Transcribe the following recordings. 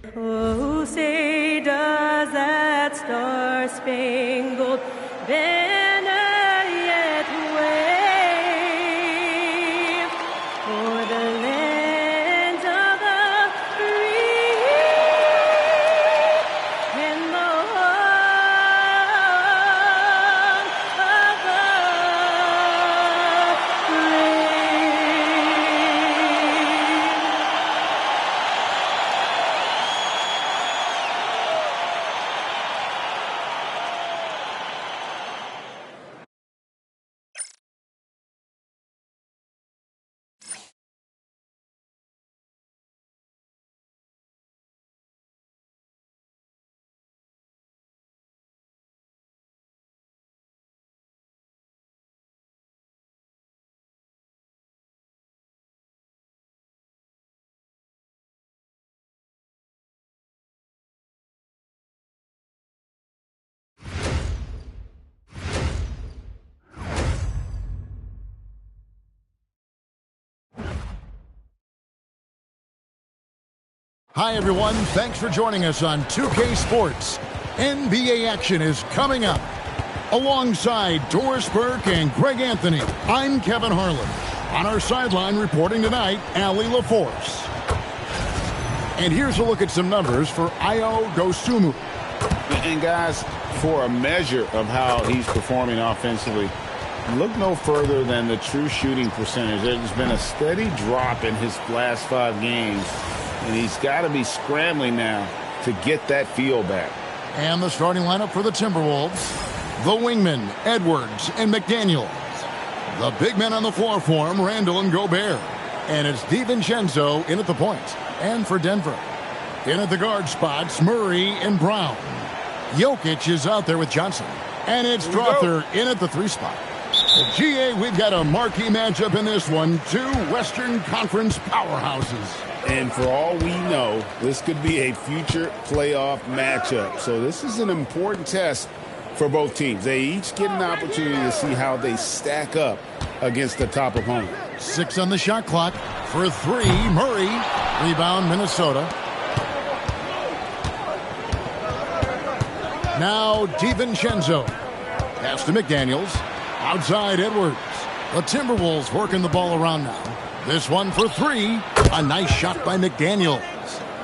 Oh, say does that star-spangled banner yet wave o'er the lands of the free and the home of the brave? Hi, everyone. Thanks for joining us on 2K Sports. NBA action is coming up. Alongside Doris Burke and Greg Anthony, I'm Kevin Harlan. On our sideline reporting tonight, Allie LaForce. And here's a look at some numbers for Ayo Dosunmu. And guys, for a measure of how he's performing offensively, look no further than the true shooting percentage. There's been a steady drop in his last 5 games. And he's got to be scrambling now to get that feel back. And the starting lineup for the Timberwolves. The wingmen, Edwards and McDaniels. The big men on the floor for him, Randall and Gobert. And it's DiVincenzo in at the point. And for Denver, in at the guard spots, Murray and Brown. Jokic is out there with Johnson. And it's Strother in at the 3 spot. GA, we've got a marquee matchup in this one. 2 Western Conference powerhouses. And for all we know, this could be a future playoff matchup. So this is an important test for both teams. They each get an opportunity to see how they stack up against the top opponent. 6 on the shot clock. For 3, Murray. Rebound, Minnesota. Now DiVincenzo. Pass to McDaniels. Outside Edwards. The Timberwolves working the ball around now. This one for 3. A nice shot by McDaniels.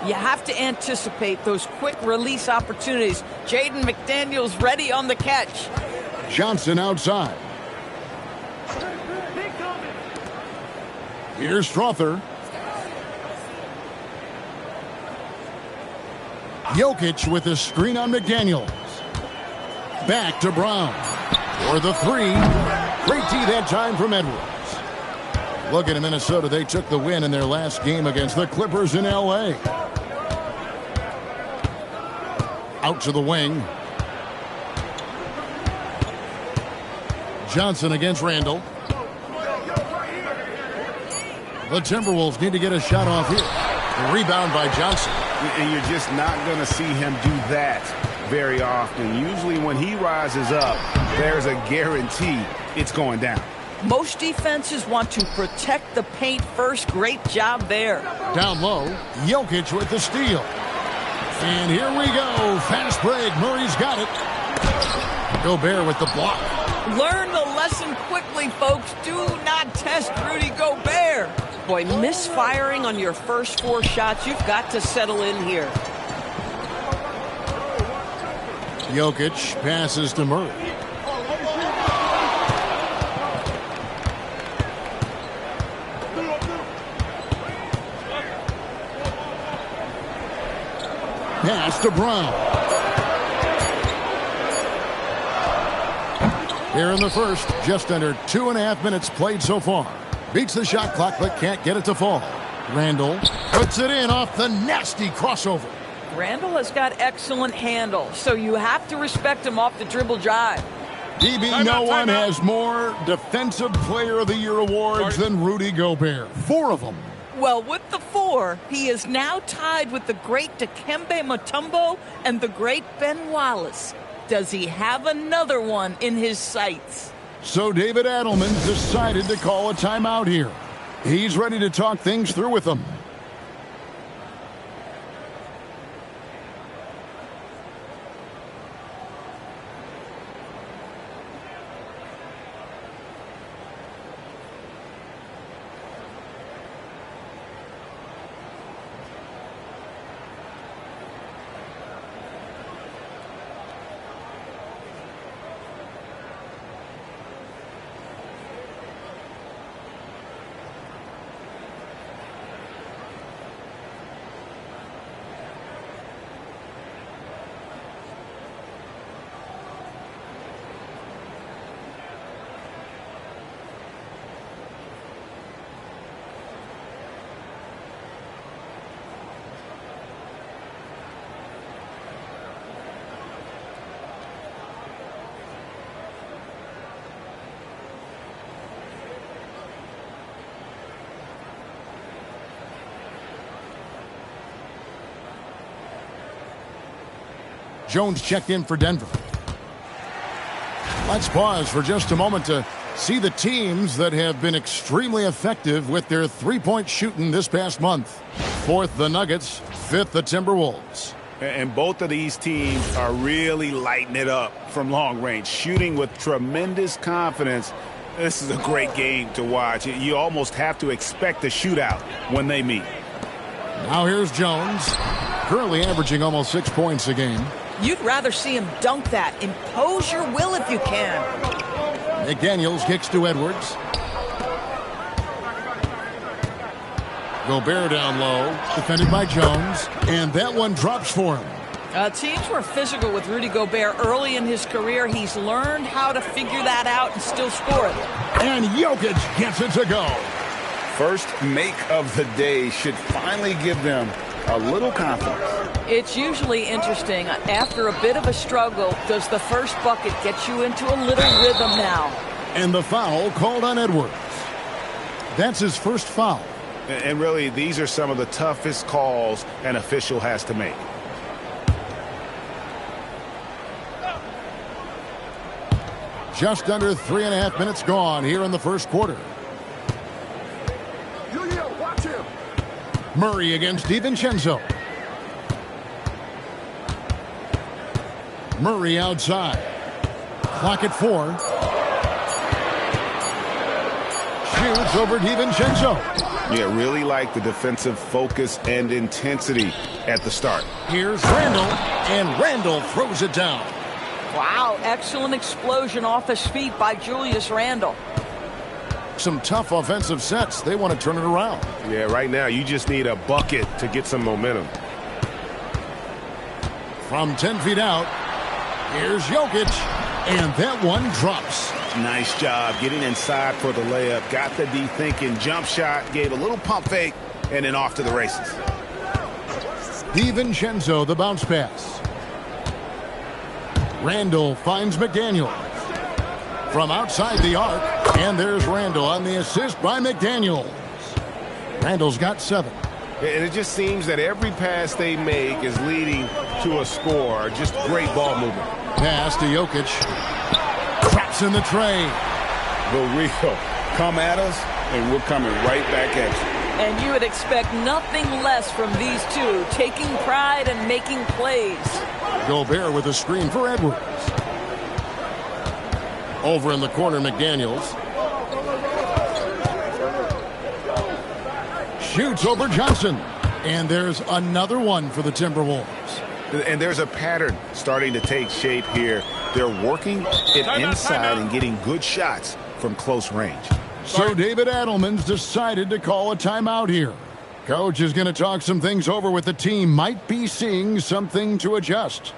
You have to anticipate those quick release opportunities. Jaden McDaniels ready on the catch. Johnson outside. Here's Strother. Jokic with a screen on McDaniels. Back to Brown. For the 3. Great D that time from Edwards. Look at Minnesota. They took the win in their last game against the Clippers in L.A. Out to the wing. Johnson against Randall. The Timberwolves need to get a shot off here. The rebound by Johnson. And you're just not going to see him do that very often. Usually when he rises up, there's a guarantee it's going down. Most defenses want to protect the paint first. Great job there. Down low, Jokic with the steal. And here we go. Fast break. Murray's got it. Gobert with the block. Learn the lesson quickly, folks. Do not test Rudy Gobert. Boy, misfiring on your first 4 shots. You've got to settle in here. Jokic passes to Murray. Pass to Brown. Here in the first, just under 2.5 minutes played so far. Beats the shot clock, but can't get it to fall. Randall puts it in off the nasty crossover. Randall has got excellent handle, so you have to respect him off the dribble drive. DB, no one has more Defensive Player of the Year awards than Rudy Gobert. 4 of them. Well, with the 4, he is now tied with the great Dikembe Mutombo and the great Ben Wallace. Does he have another one in his sights? So David Adelman decided to call a timeout here. He's ready to talk things through with them. Jones checked in for Denver. Let's pause for just a moment to see the teams that have been extremely effective with their three-point shooting this past month. 4th, the Nuggets. 5th, the Timberwolves. And both of these teams are really lighting it up from long range, shooting with tremendous confidence. This is a great game to watch. You almost have to expect a shootout when they meet. Now here's Jones, currently averaging almost 6 points a game. You'd rather see him dunk that. Impose your will if you can. McDaniels kicks to Edwards. Gobert down low, defended by Jones, and that one drops for him. Teams were physical with Rudy Gobert early in his career. He's learned how to figure that out and still score it. And Jokic gets it to go. First make of the day should finally give them a little confidence. It's usually interesting. After a bit of a struggle, does the first bucket get you into a little rhythm now? And the foul called on Edwards. That's his first foul. And really, these are some of the toughest calls an official has to make. Just under 3.5 minutes gone here in the first quarter. Watch him. Murray against DiVincenzo. Murray outside. Clock at 4. Shoots over DiVincenzo. Yeah, really like the defensive focus and intensity at the start. Here's Randall, and Randall throws it down. Wow, excellent explosion off his feet by Julius Randle. Some tough offensive sets. They want to turn it around. Yeah, right now you just need a bucket to get some momentum. From 10 feet out, here's Jokic, and that one drops. Nice job getting inside for the layup. Got the D thinking jump shot, gave a little pump fake, and then off to the races. DiVincenzo, the bounce pass. Randall finds McDaniels. From outside the arc, and there's Randall on the assist by McDaniels. Randall's got 7. And it just seems that every pass they make is leading to a score. Just great ball movement. Pass to Jokic. Traps in the tray. The real. Come at us, and we're coming right back at you. And you would expect nothing less from these two, taking pride and making plays. Gobert with a screen for Edwards. Over in the corner, McDaniels. Shoots over Johnson. And there's another one for the Timberwolves. And there's a pattern starting to take shape here. They're working it inside and getting good shots from close range. So David Adelman's decided to call a timeout here. Coach is going to talk some things over with the team. Might be seeing something to adjust.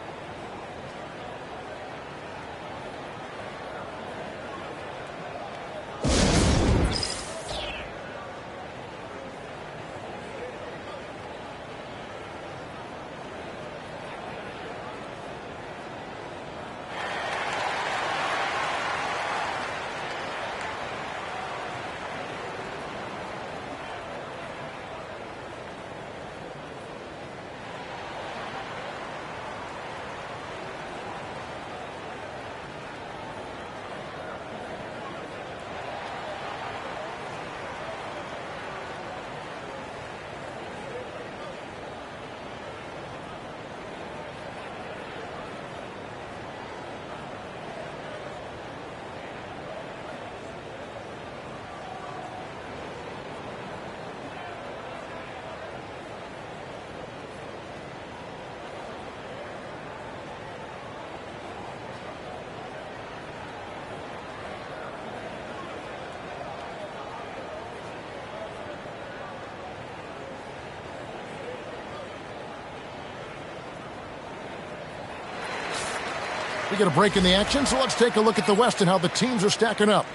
We get a break in the action, so let's take a look at the West and how the teams are stacking up.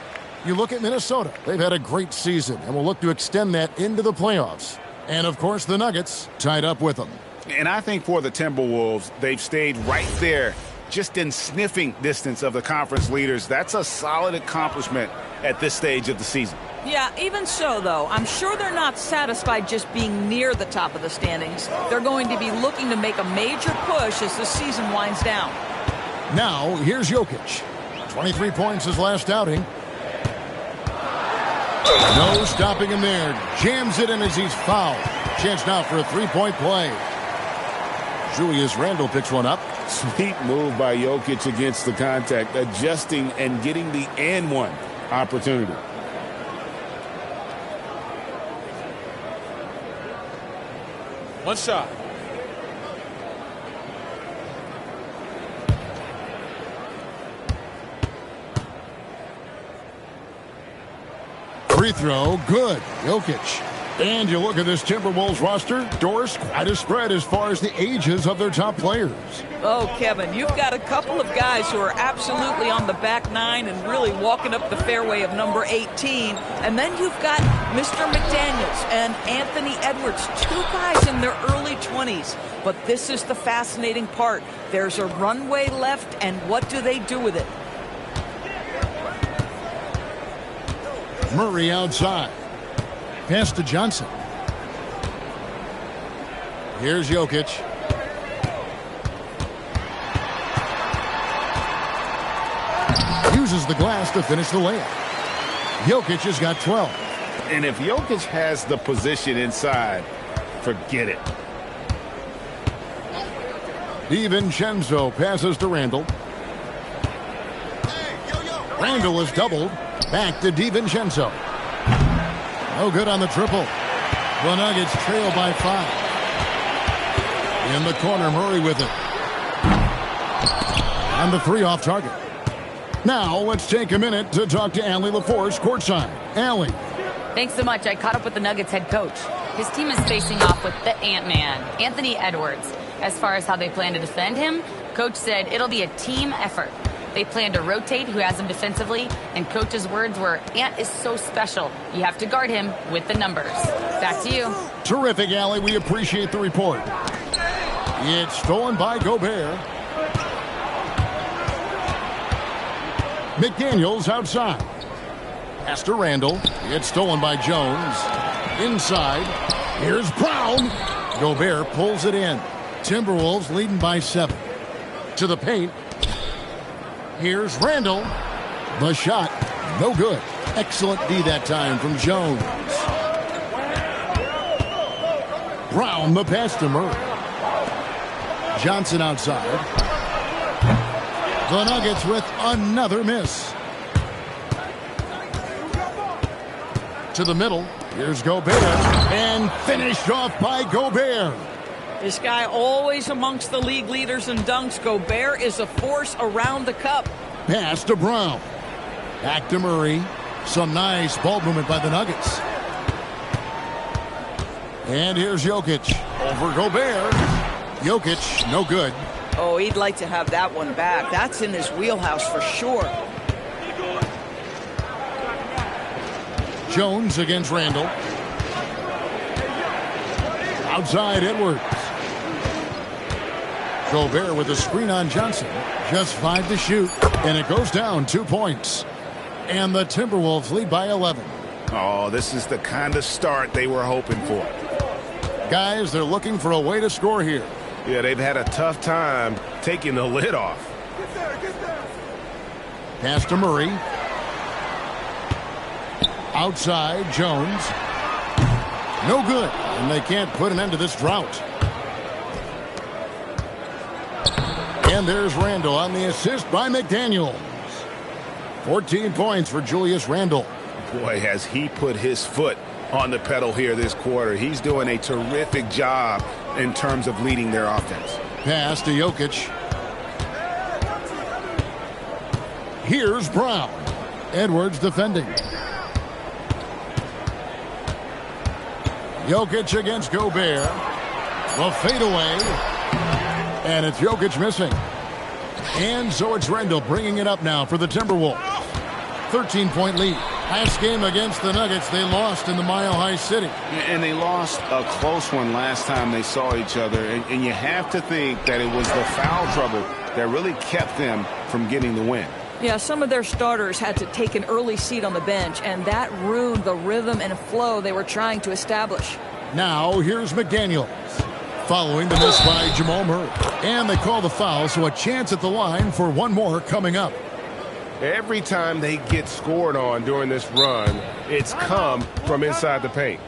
You look at Minnesota. They've had a great season, and will look to extend that into the playoffs. And, of course, the Nuggets tied up with them. And I think for the Timberwolves, they've stayed right there, just in sniffing distance of the conference leaders. That's a solid accomplishment at this stage of the season. Yeah, even so, though, I'm sure they're not satisfied just being near the top of the standings. They're going to be looking to make a major push as the season winds down. Now, here's Jokic. 23 points his last outing. No stopping him there. Jams it in as he's fouled. Chance now for a three-point play. Julius Randle picks one up. Sweet move by Jokic against the contact, adjusting and getting the and one opportunity. One shot. Free throw, good. Jokic. And you look at this Timberwolves roster, Doris, quite a spread as far as the ages of their top players. Oh, Kevin, you've got a couple of guys who are absolutely on the back nine and really walking up the fairway of number 18. And then you've got Mr. McDaniels and Anthony Edwards, two guys in their early 20s. But this is the fascinating part. There's a runway left, and what do they do with it? Murray outside. Pass to Johnson. Here's Jokic. Uses the glass to finish the layup. Jokic has got 12. And if Jokic has the position inside, forget it. DiVincenzo passes to Randle. Randle is doubled. Back to DiVincenzo. No good on the triple. The Nuggets trail by 5. In the corner, Murray with it. And the three off target. Now let's take a minute to talk to Allie LaForce courtside. Allie. Thanks so much. I caught up with the Nuggets head coach. His team is facing off with the Ant-Man, Anthony Edwards. As far as how they plan to defend him, coach said it'll be a team effort. They plan to rotate who has him defensively, and coach's words were, Ant is so special. You have to guard him with the numbers. Back to you. Terrific, Allie. We appreciate the report. It's stolen by Gobert. McDaniels outside. Pass to Randle. It's stolen by Jones. Inside. Here's Brown. Gobert pulls it in. Timberwolves leading by 7. To the paint. Here's Randle. The shot, no good. Excellent D that time from Jones. Brown, the pass to Murray. Johnson outside. The Nuggets with another miss. To the middle. Here's Gobert. And finished off by Gobert. This guy always amongst the league leaders in dunks. Gobert is a force around the cup. Pass to Brown. Back to Murray. Some nice ball movement by the Nuggets. And here's Jokic. Over Gobert. Jokic, no good. Oh, he'd like to have that one back. That's in his wheelhouse for sure. Jones against Randle. Outside Edwards. Gobert with a screen on Johnson. Just 5 to shoot. And it goes down 2 points. And the Timberwolves lead by 11. Oh, this is the kind of start they were hoping for. Guys, they're looking for a way to score here. Yeah, they've had a tough time taking the lid off. Pass to Murray. Outside, Jones. No good. And they can't put an end to this drought. And there's Randle on the assist by McDaniels. 14 points for Julius Randle. Boy, has he put his foot on the pedal here this quarter. He's doing a terrific job in terms of leading their offense. Pass to Jokic. Here's Brown. Edwards defending. Jokic against Gobert. The fadeaway. And it's Jokic missing. And so it's Randle bringing it up now for the Timberwolves. 13-point lead. Last game against the Nuggets, they lost in the Mile High City. And they lost a close one last time they saw each other. And you have to think that it was the foul trouble that really kept them from getting the win. Yeah, some of their starters had to take an early seat on the bench, and that ruined the rhythm and flow they were trying to establish. Now, here's McDaniels. Following the miss by Jamal Murray. And they call the foul, so a chance at the line for one more coming up. Every time they get scored on during this run, it's come from inside the paint.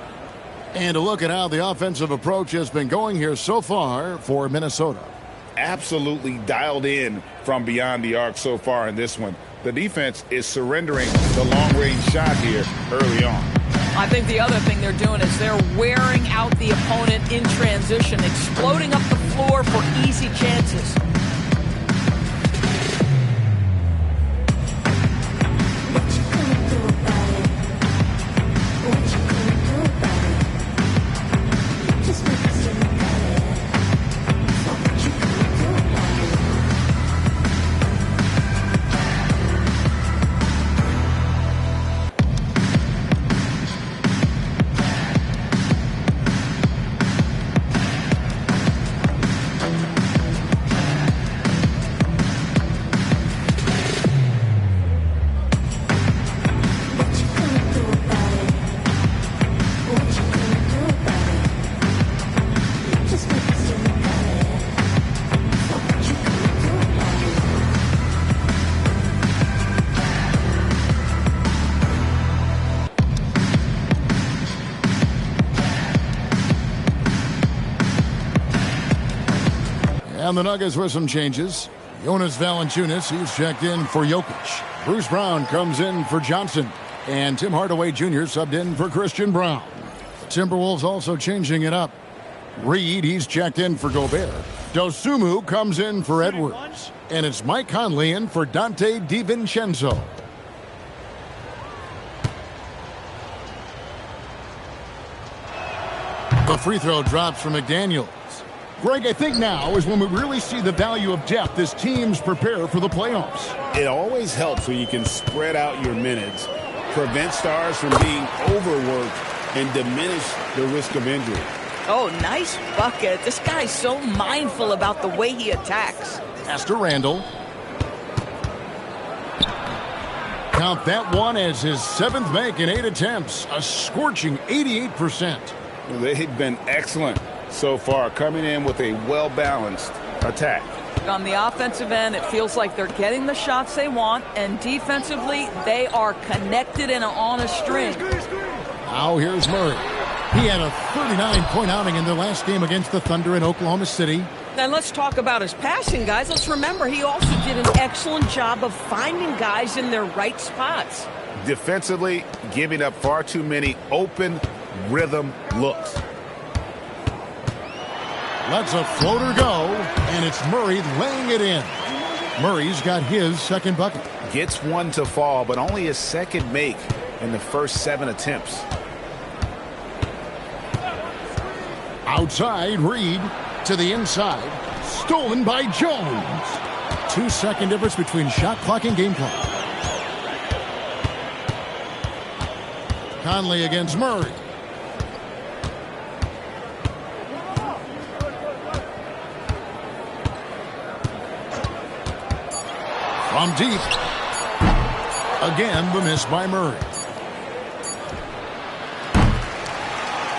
And a look at how the offensive approach has been going here so far for Minnesota. Absolutely dialed in from beyond the arc so far in this one. The defense is surrendering the long-range shot here early on. I think the other thing they're doing is they're wearing out the opponent in transition, exploding up the floor for easy chances. And the Nuggets with some changes. Jonas Valanciunas, he's checked in for Jokic. Bruce Brown comes in for Johnson. And Tim Hardaway Jr. subbed in for Christian Brown. The Timberwolves also changing it up. Reed, he's checked in for Gobert. Dosunmu comes in for Edwards. And it's Mike Conley in for Dante DiVincenzo. The free throw drops for McDaniels. Greg, I think now is when we really see the value of depth as teams prepare for the playoffs. It always helps when you can spread out your minutes, prevent stars from being overworked, and diminish the risk of injury. Oh, nice bucket. This guy's so mindful about the way he attacks. Pass to Randall. Count that one as his 7th make in 8 attempts. A scorching 88%. They've been excellent so far, coming in with a well-balanced attack. On the offensive end, it feels like they're getting the shots they want, and defensively, they are connected and on a string. Now here's Murray. He had a 39-point outing in their last game against the Thunder in Oklahoma City. And let's talk about his passing, guys. Let's remember he also did an excellent job of finding guys in their right spots. Defensively, giving up far too many open rhythm looks. Lets a floater go, and it's Murray laying it in. Murray's got his second bucket. Gets one to fall, but only his second make in the first 7 attempts. Outside, Reed to the inside. Stolen by Jones. 2-second difference between shot clock and game clock. Conley against Murray. From deep. Again, the miss by Murray.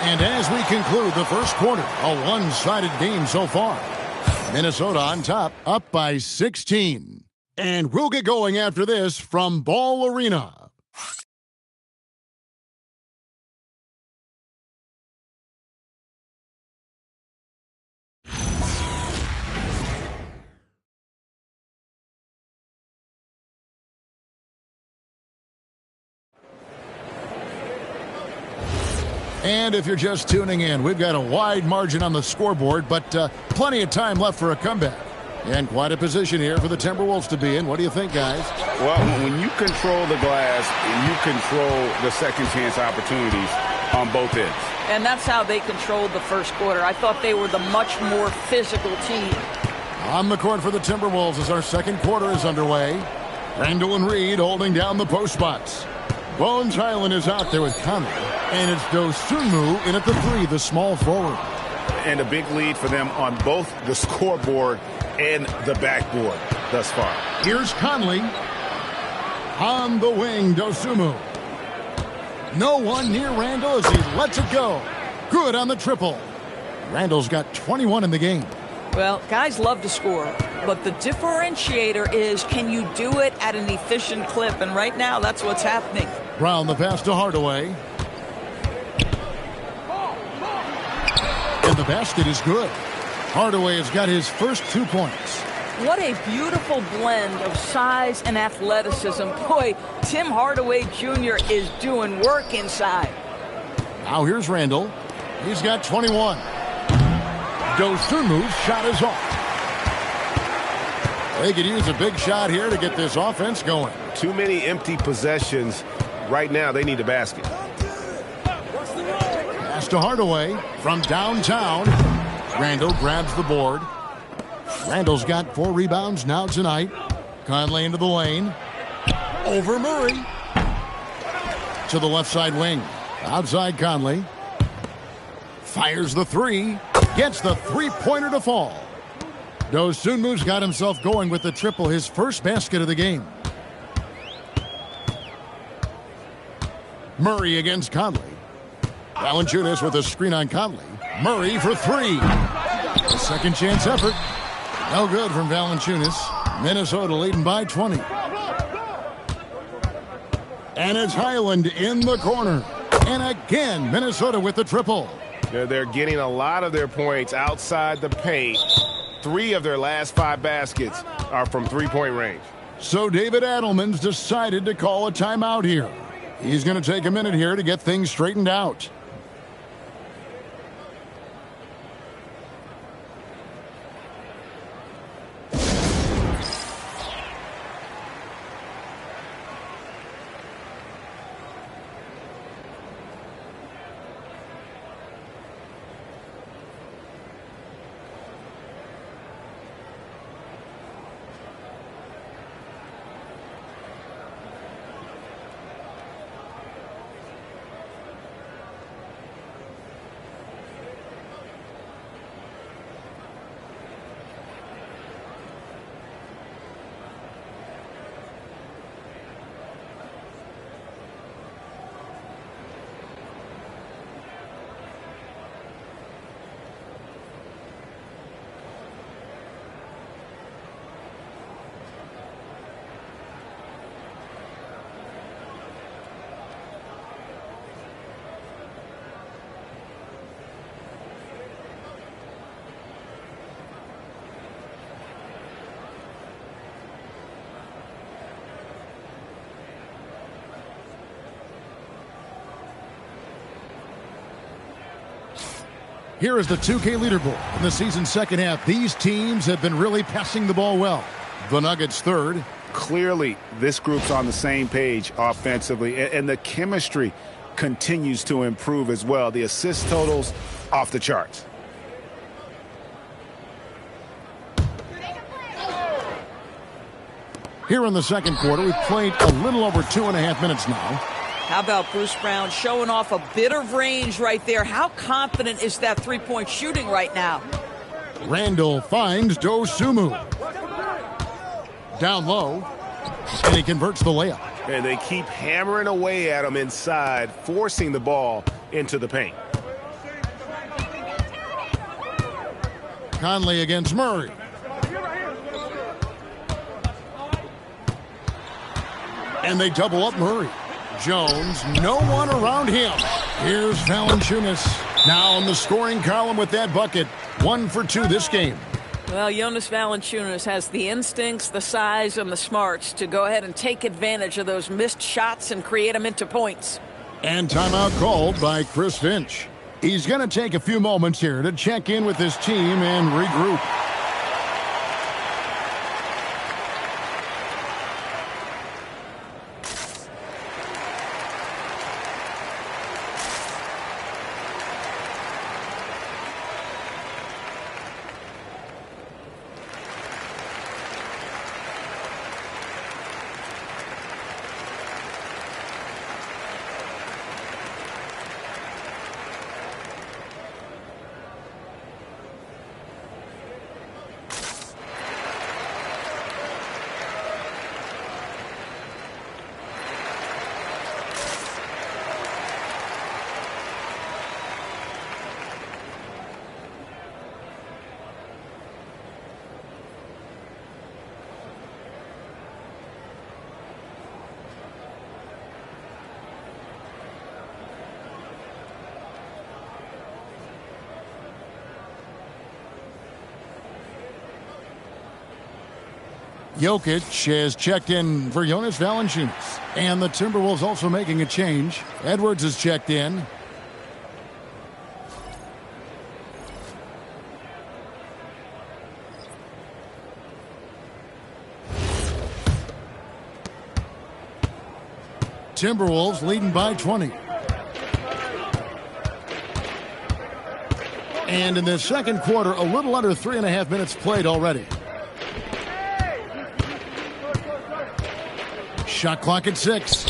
And as we conclude the first quarter, a one-sided game so far. Minnesota on top, up by 16. And we'll get going after this from Ball Arena. And if you're just tuning in, we've got a wide margin on the scoreboard, but plenty of time left for a comeback. And quite a position here for the Timberwolves to be in. What do you think, guys? Well, when you control the glass, you control the second chance opportunities on both ends. And that's how they controlled the first quarter. I thought they were the much more physical team. On the court for the Timberwolves as our second quarter is underway. Randall and Reed holding down the post spots. Bones Highland is out there with Conley. And it's Dosunmu in at the 3, the small forward. And a big lead for them on both the scoreboard and the backboard thus far. Here's Conley. On the wing, Dosunmu. No one near Randall as he lets it go. Good on the triple. Randall's got 21 in the game. Well, guys love to score, but the differentiator is, can you do it at an efficient clip? And right now, that's what's happening. Brown the pass to Hardaway. And the basket is good. Hardaway has got his first 2 points. What a beautiful blend of size and athleticism. Boy, Tim Hardaway Jr. is doing work inside. Now here's Randall. He's got 21. Dosunmu's shot is off. They could use a big shot here to get this offense going. Too many empty possessions. Right now, they need a basket. Pass to Hardaway from downtown. Randall grabs the board. Randall's got 4 rebounds now tonight. Conley into the lane. Over Murray. To the left side wing. Outside Conley. Fires the 3. Gets the 3-pointer to fall. Dosunmu's got himself going with the triple, his first basket of the game. Murray against Conley. Valanciunas with a screen on Conley. Murray for 3. A second chance effort. No good from Valanciunas. Minnesota leading by 20. And it's Highland in the corner. And again, Minnesota with the triple. They're getting a lot of their points outside the paint. 3 of their last 5 baskets are from three-point range. So David Adelman's decided to call a timeout here. He's going to take a minute here to get things straightened out. Here is the 2K leaderboard. In the season's second half, these teams have been really passing the ball well. The Nuggets third. Clearly, this group's on the same page offensively, and the chemistry continues to improve as well. The assist totals off the charts. Here in the second quarter, we've played a little over 2.5 minutes now. How about Bruce Brown showing off a bit of range right there? How confident is that three-point shooting right now? Randall finds Dosunmu. Down low, and he converts the layup. And they keep hammering away at him inside, forcing the ball into the paint. Conley against Murray. And they double up Murray. Jones, no one around him. Here's Valanciunas. Now in the scoring column with that bucket. 1 for 2 this game. Well, Jonas Valanciunas has the instincts, the size, and the smarts to go ahead and take advantage of those missed shots and create them into points. And timeout called by Chris Finch. He's going to take a few moments here to check in with his team and regroup. Jokic has checked in for Jonas Valanciunas. And the Timberwolves also making a change. Edwards has checked in. Timberwolves leading by 20. And in the second quarter, a little under 3.5 minutes played already. Shot clock at 6.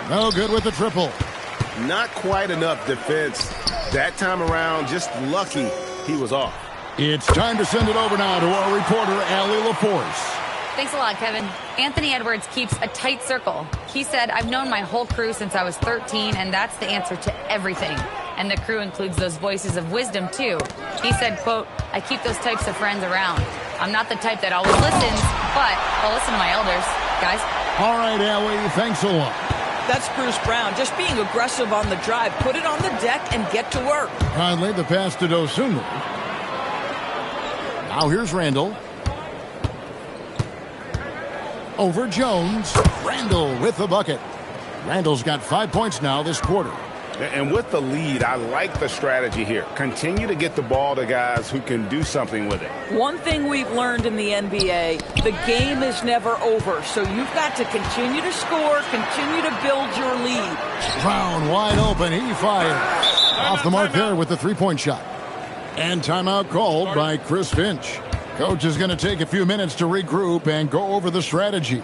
No good with the triple. Not quite enough defense that time around. Just lucky he was off. It's time to send it over now to our reporter, Allie LaForce. Thanks a lot, Kevin. Anthony Edwards keeps a tight circle. He said, I've known my whole crew since I was 13, and that's the answer to everything. And the crew includes those voices of wisdom, too. He said, quote, I keep those types of friends around. I'm not the type that always listens, but I'll listen to my elders. Guys? All right, Allie, thanks a lot. That's Bruce Brown, just being aggressive on the drive. Put it on the deck and get to work. Conley, the pass to Dosunmu. Now here's Randall. Over Jones. Randall with the bucket. Randall's got 5 points now this quarter. And with the lead, I like the strategy here. Continue to get the ball to guys who can do something with it. One thing we've learned in the NBA, the game is never over. So you've got to continue to score, continue to build your lead. Brown wide open. He fires. Off the mark there with the three-point shot. And timeout called by Chris Finch. Coach is going to take a few minutes to regroup and go over the strategy.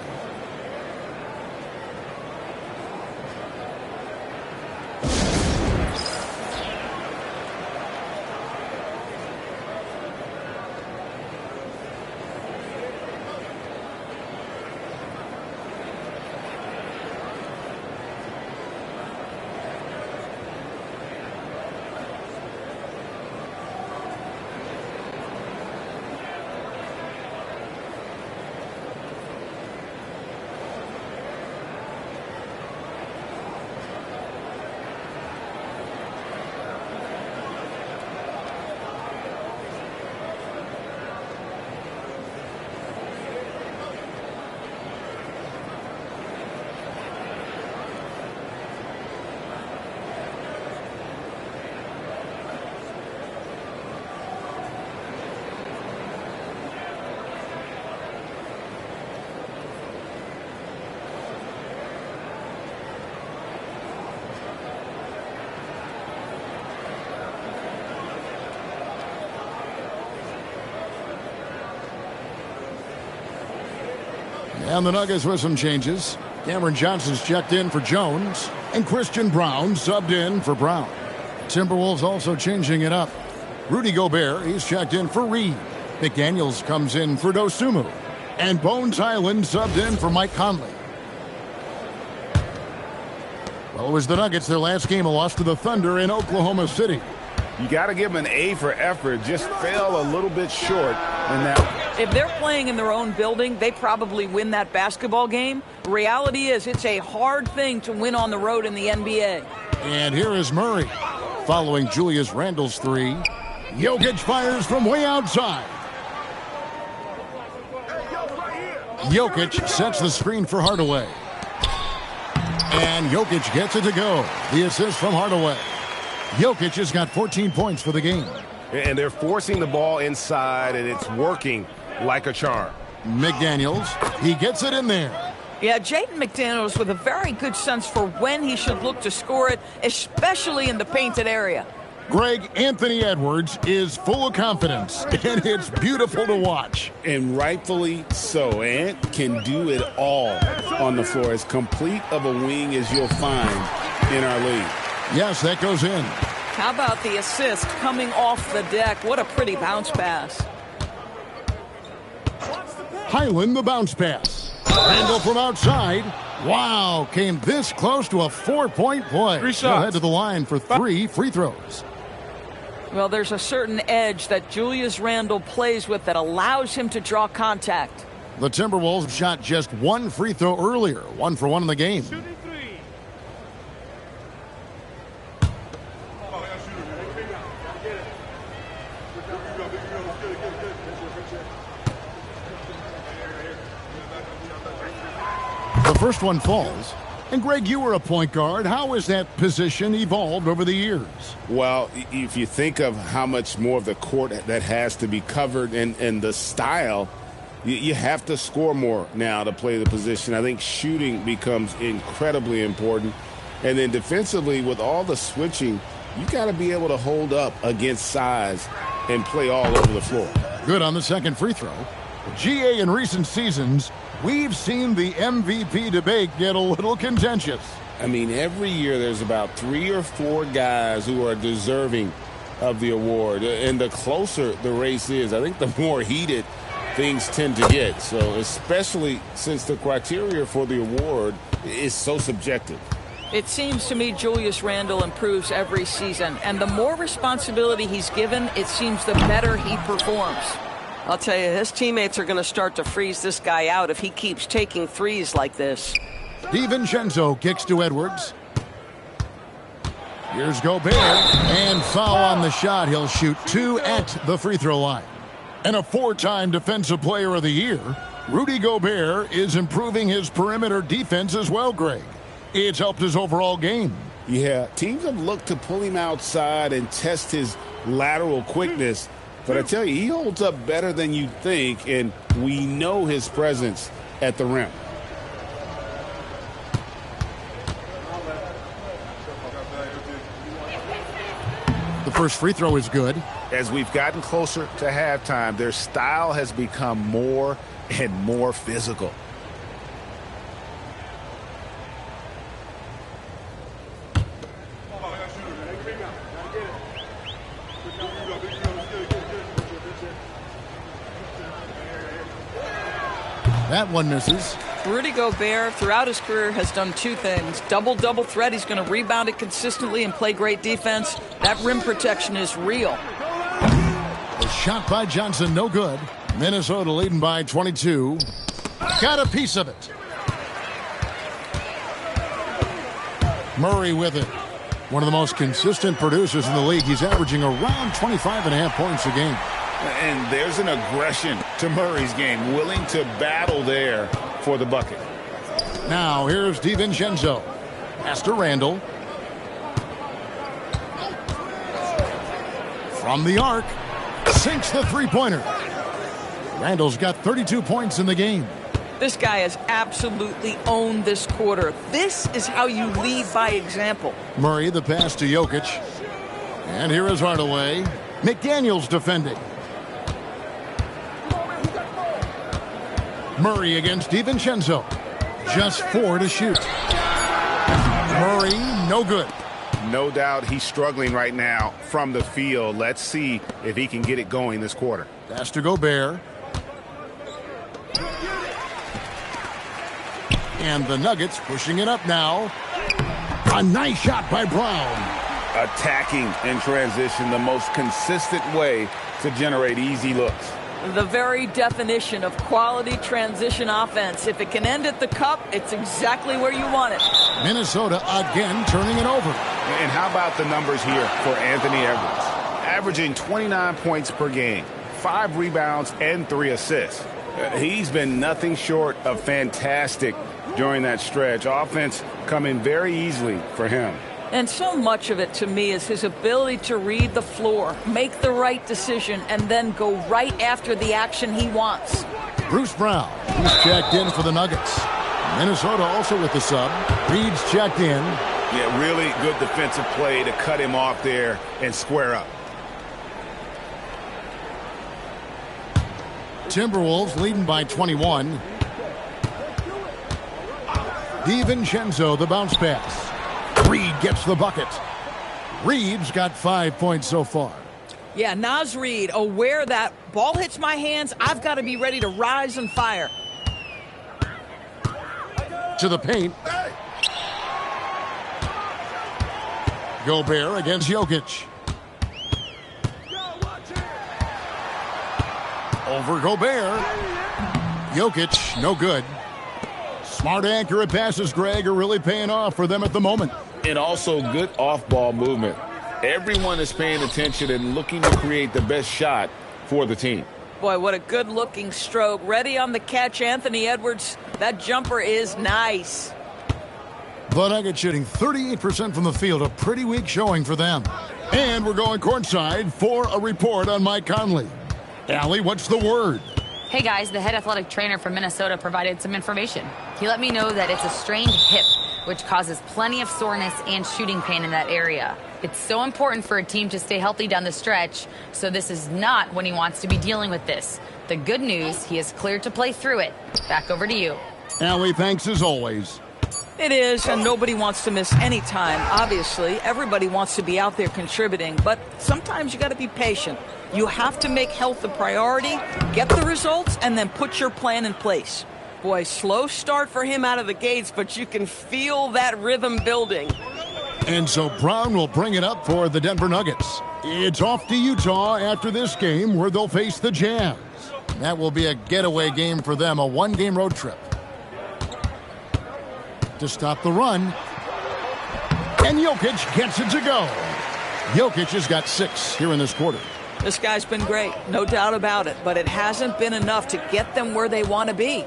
And the Nuggets with some changes. Cameron Johnson's checked in for Jones. And Christian Brown subbed in for Brown. Timberwolves also changing it up. Rudy Gobert, he's checked in for Reed. McDaniels comes in for Dosunmu. And Bones Highland subbed in for Mike Conley. Well, it was the Nuggets, their last game, a loss to the Thunder in Oklahoma City. You got to give them an A for effort. Just fell a little bit short in that. If they're playing in their own building, they probably win that basketball game. Reality is it's a hard thing to win on the road in the NBA. And here is Murray. Following Julius Randle's three. Jokic fires from way outside. Jokic sets the screen for Hardaway. And Jokic gets it to go. The assist from Hardaway. Jokic has got 14 points for the game. And they're forcing the ball inside, and it's working like a charm. McDaniels, he gets it in there. Yeah, Jaden McDaniels with a very good sense for when he should look to score it, especially in the painted area. Greg, Anthony Edwards is full of confidence, and it's beautiful to watch. And rightfully so. Ant can do it all on the floor. As complete of a wing as you'll find in our league. Yes, that goes in. How about the assist coming off the deck? What a pretty bounce pass. Highland, the bounce pass. Randall from outside. Wow, came this close to a 4-point play. 3 shots. He'll head to the line for 3 free throws. Well, there's a certain edge that Julius Randle plays with that allows him to draw contact. The Timberwolves shot just 1 free throw earlier, 1 for 1 in the game. The first one falls. And Greg, you were a point guard. How has that position evolved over the years? Well, if you think of how much more of the court that has to be covered and the style, you have to score more now to play the position. I think shooting becomes incredibly important. And then defensively, with all the switching, you got to be able to hold up against size and play all over the floor. Good on the second free throw. GA, in recent seasons, we've seen the MVP debate get a little contentious. I mean, every year there's about 3 or 4 guys who are deserving of the award. And the closer the race is, I think the more heated things tend to get. So especially since the criteria for the award is so subjective. It seems to me Julius Randle improves every season, and the more responsibility he's given, it seems the better he performs. I'll tell you, his teammates are going to start to freeze this guy out if he keeps taking threes like this. DiVincenzo kicks to Edwards. Here's Gobert, and foul on the shot. He'll shoot 2 at the free throw line. And a 4-time Defensive Player of the Year, Rudy Gobert is improving his perimeter defense as well, Greg. It's helped his overall game. Yeah, teams have looked to pull him outside and test his lateral quickness. But I tell you, he holds up better than you think, and we know his presence at the rim. The first free throw is good. As we've gotten closer to halftime, their style has become more and more physical. That one misses. Rudy Gobert, throughout his career, has done 2 things. Double-double threat. He's going to rebound it consistently and play great defense. That rim protection is real. A shot by Johnson, no good. Minnesota leading by 22. Got a piece of it. Murray with it. One of the most consistent producers in the league. He's averaging around 25.5 points a game. And there's an aggression to Murray's game, willing to battle there for the bucket. Now here's DiVincenzo. Pass to Randle. From the arc, sinks the three-pointer. Randle's got 32 points in the game. This guy has absolutely owned this quarter. This is how you lead by example. Murray, the pass to Jokic. And here is Hardaway. McDaniels defending. Murray against DiVincenzo. Just 4 to shoot. Murray, no good. No doubt he's struggling right now from the field. Let's see if he can get it going this quarter. Pass to Gobert. And the Nuggets pushing it up now. A nice shot by Brown. Attacking in transition, the most consistent way to generate easy looks. The very definition of quality transition offense. If it can end at the cup, it's exactly where you want it. Minnesota again turning it over. And how about the numbers here for Anthony Edwards? Averaging 29 points per game, 5 rebounds, and 3 assists. He's been nothing short of fantastic during that stretch. Offense coming very easily for him. And so much of it, to me, is his ability to read the floor, make the right decision, and then go right after the action he wants. Bruce Brown, he's checked in for the Nuggets. Minnesota also with the sub. Reed's checked in. Yeah, really good defensive play to cut him off there and square up. Timberwolves leading by 21. DiVincenzo, the bounce pass. Reed gets the bucket. Reed's got 5 points so far. Yeah, Naz Reid, aware that ball hits my hands, I've got to be ready to rise and fire. To the paint. Gobert against Jokic. Over Gobert. Jokic, no good. Smart, accurate passes, Greg, are really paying off for them at the moment. And also good off-ball movement. Everyone is paying attention and looking to create the best shot for the team. Boy, what a good-looking stroke. Ready on the catch, Anthony Edwards. That jumper is nice. The Nuggets shooting 38% from the field, a pretty weak showing for them. And we're going courtside for a report on Mike Conley. Allie, what's the word? Hey guys, the head athletic trainer from Minnesota provided some information. He let me know that it's a strained hip, which causes plenty of soreness and shooting pain in that area. It's so important for a team to stay healthy down the stretch, so this is not when he wants to be dealing with this. The good news, he is cleared to play through it. Back over to you. Allie, thanks as always. It is, and nobody wants to miss any time. Obviously, everybody wants to be out there contributing, but sometimes you got to be patient. You have to make health a priority, get the results, and then put your plan in place. Boy, slow start for him out of the gates, but you can feel that rhythm building. And so Brown will bring it up for the Denver Nuggets. It's off to Utah after this game where they'll face the Jazz. That will be a getaway game for them, a one-game road trip. To stop the run. And Jokic gets it to go. Jokic has got 6 here in this quarter. This guy's been great, no doubt about it, but it hasn't been enough to get them where they want to be.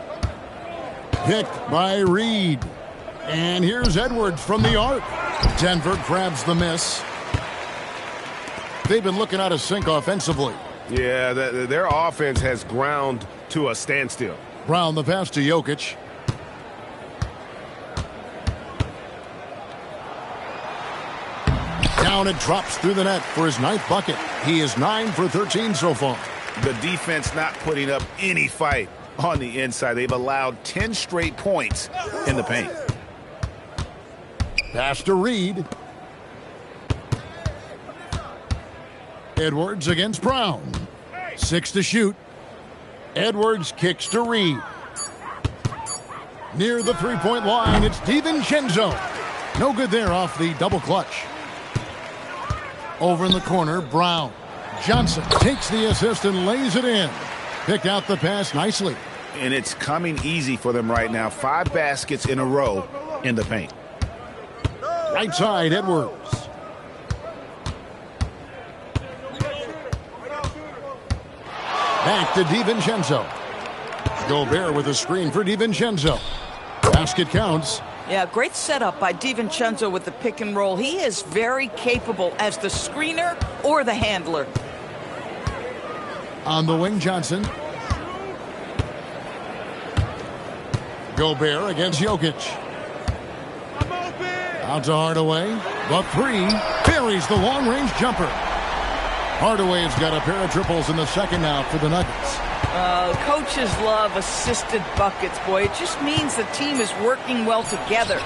Picked by Reed. And here's Edwards from the arc. Denver grabs the miss. They've been looking out of sync offensively. Yeah, their offense has ground to a standstill. Brown the pass to Jokic. Down it drops through the net for his 9th bucket. He is 9 for 13 so far. The defense not putting up any fight on the inside. They've allowed 10 straight points in the paint. Pass to Reed. Edwards against Brown. 6 to shoot. Edwards kicks to Reed. Near the three-point line, it's DiVincenzo. No good there off the double clutch. Over in the corner, Brown. Johnson takes the assist and lays it in. Picked out the pass nicely. And it's coming easy for them right now. 5 baskets in a row in the paint. Right side, Edwards. Back to DiVincenzo. Gobert with a screen for DiVincenzo. Basket counts. Yeah, great setup by DiVincenzo with the pick and roll. He is very capable as the screener or the handler. On the wing, Johnson. Gobert against Jokic. Out to Hardaway. The 3 buries the long-range jumper. Hardaway's got a pair of triples in the second now for the Nuggets. Coaches love assisted buckets, boy. It just means the team is working well together.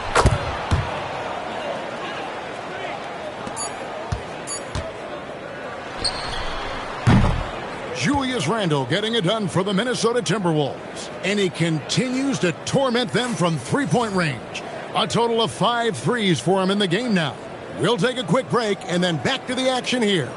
Julius Randle getting it done for the Minnesota Timberwolves. And he continues to torment them from three-point range. A total of 5 threes for him in the game now. We'll take a quick break and then back to the action here.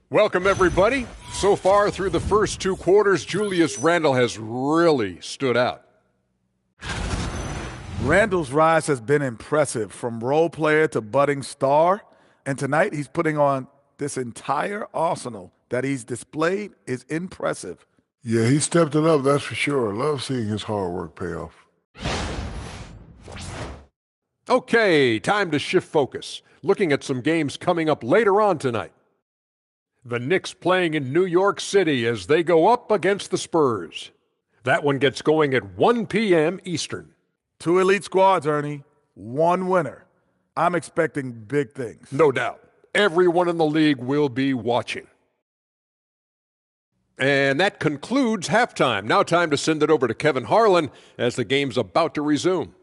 Welcome, everybody. So far through the first 2 quarters, Julius Randle has really stood out. Randle's rise has been impressive, from role player to budding star. And tonight he's putting on this entire arsenal that he's displayed is impressive. Yeah, he stepped it up, that's for sure. Love seeing his hard work pay off. Okay, time to shift focus. Looking at some games coming up later on tonight. The Knicks playing in New York City as they go up against the Spurs. That one gets going at 1 p.m. Eastern. 2 elite squads, Ernie. 1 winner. I'm expecting big things. No doubt. Everyone in the league will be watching. And that concludes halftime. Now time to send it over to Kevin Harlan as the game's about to resume.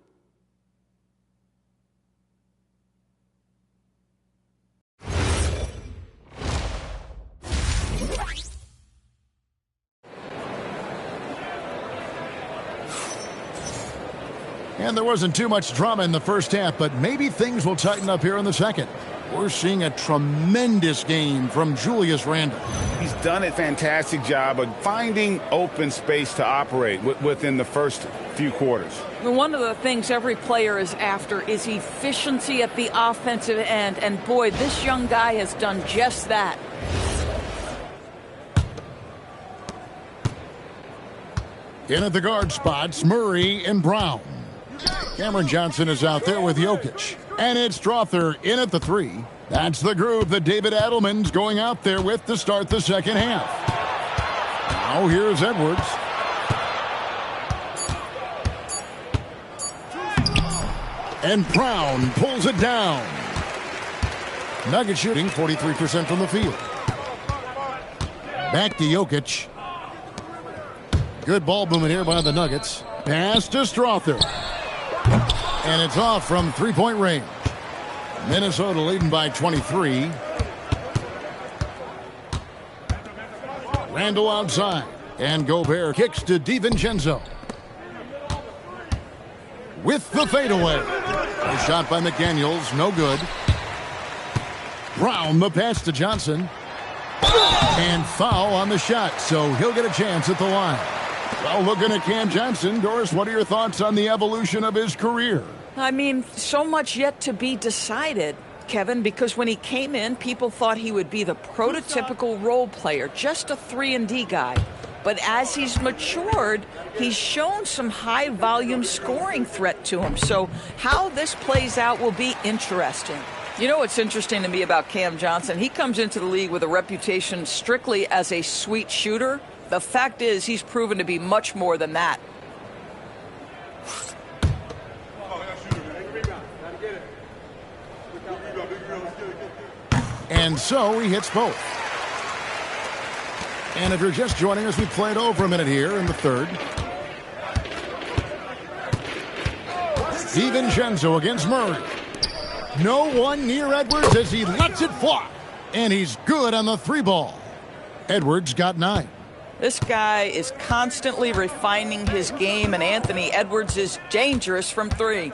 And there wasn't too much drama in the first half, but maybe things will tighten up here in the second. We're seeing a tremendous game from Julius Randle. He's done a fantastic job of finding open space to operate within the first few quarters. One of the things every player is after is efficiency at the offensive end. And boy, this young guy has done just that. In at the guard spots, Murray and Brown. Cameron Johnson is out there with Jokic. And it's Strother in at the 3. That's the groove that David Adelman's going out there with to start the second half. Now here's Edwards. And Brown pulls it down. Nuggets shooting 43% from the field. Back to Jokic. Good ball movement here by the Nuggets. Pass to Strother. And it's off from three-point range. Minnesota leading by 23. Randle outside. And Gobert kicks to DiVincenzo. With the fadeaway. A shot by McDaniels, no good. Brown, the pass to Johnson. And foul on the shot, so he'll get a chance at the line. Well, looking at Cam Johnson, Doris, what are your thoughts on the evolution of his career? I mean, so much yet to be decided, Kevin, because when he came in, people thought he would be the prototypical role player, just a 3-and-D guy. But as he's matured, he's shown some high-volume scoring threat to him. So how this plays out will be interesting. You know what's interesting to me about Cam Johnson? He comes into the league with a reputation strictly as a sweet shooter. The fact is, he's proven to be much more than that. And so he hits both. And if you're just joining us, we played over a minute here in the third. DiVincenzo against Murray. No one near Edwards as he lets it fly. And he's good on the 3-ball. Edwards got 9. This guy is constantly refining his game, and Anthony Edwards is dangerous from 3.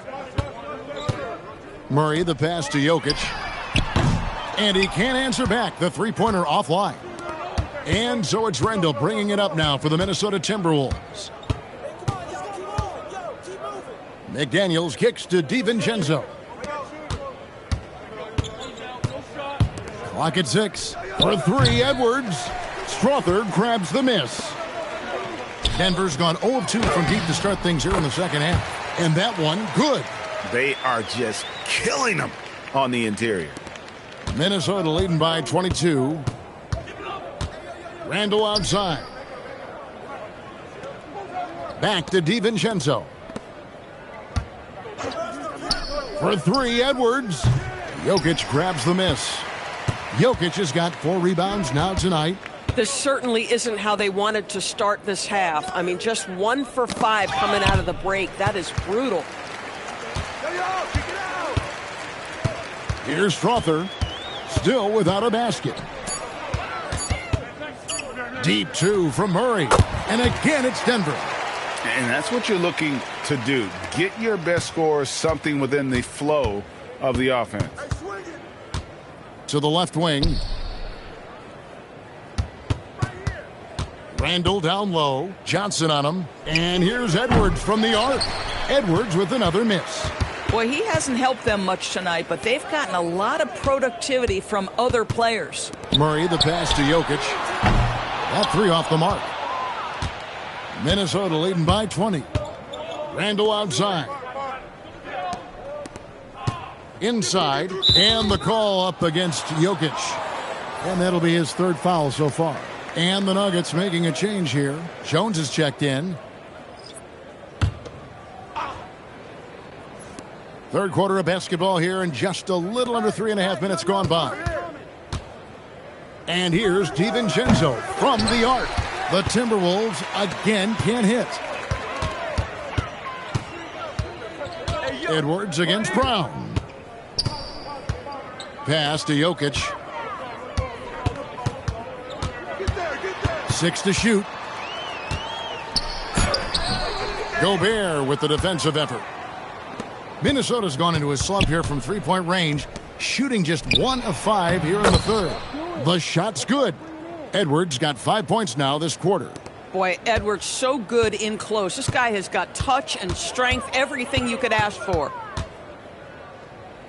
Murray, the pass to Jokic. And he can't answer back. The 3-pointer offline. And so it's Randle bringing it up now for the Minnesota Timberwolves. McDaniels kicks to DiVincenzo. Clock at 6. For 3, Edwards. Strother grabs the miss. Denver's gone 0 of 2 from deep to start things here in the second half. And that one, good. They are just killing them on the interior. Minnesota leading by 22. Randle outside. Back to DiVincenzo. For 3, Edwards. Jokic grabs the miss. Jokic has got 4 rebounds now tonight. This certainly isn't how they wanted to start this half. I mean, just 1 for 5 coming out of the break. That is brutal. Here's Strother. Still without a basket. Deep 2 from Murray. And again, it's Denver. And that's what you're looking to do. Get your best scorers something within the flow of the offense. To the left wing. Randle down low. Johnson on him. And here's Edwards from the arc. Edwards with another miss. Boy, he hasn't helped them much tonight, but they've gotten a lot of productivity from other players. Murray, the pass to Jokic. That 3 off the mark. Minnesota leading by 20. Randle outside. Inside. And the call up against Jokic. And that'll be his 3rd foul so far. And the Nuggets making a change here. Jones is checked in. 3rd quarter of basketball here, and just a little under 3.5 minutes gone by. And here's DiVincenzo from the arc. The Timberwolves again can't hit. Edwards against Brown. Pass to Jokic. 6 to shoot. Gobert with the defensive effort. Minnesota's gone into a slump here from three-point range, shooting just 1 of 5 here in the third. The shot's good. Edwards got 5 points now this quarter. Boy, Edwards so good in close. This guy has got touch and strength, everything you could ask for.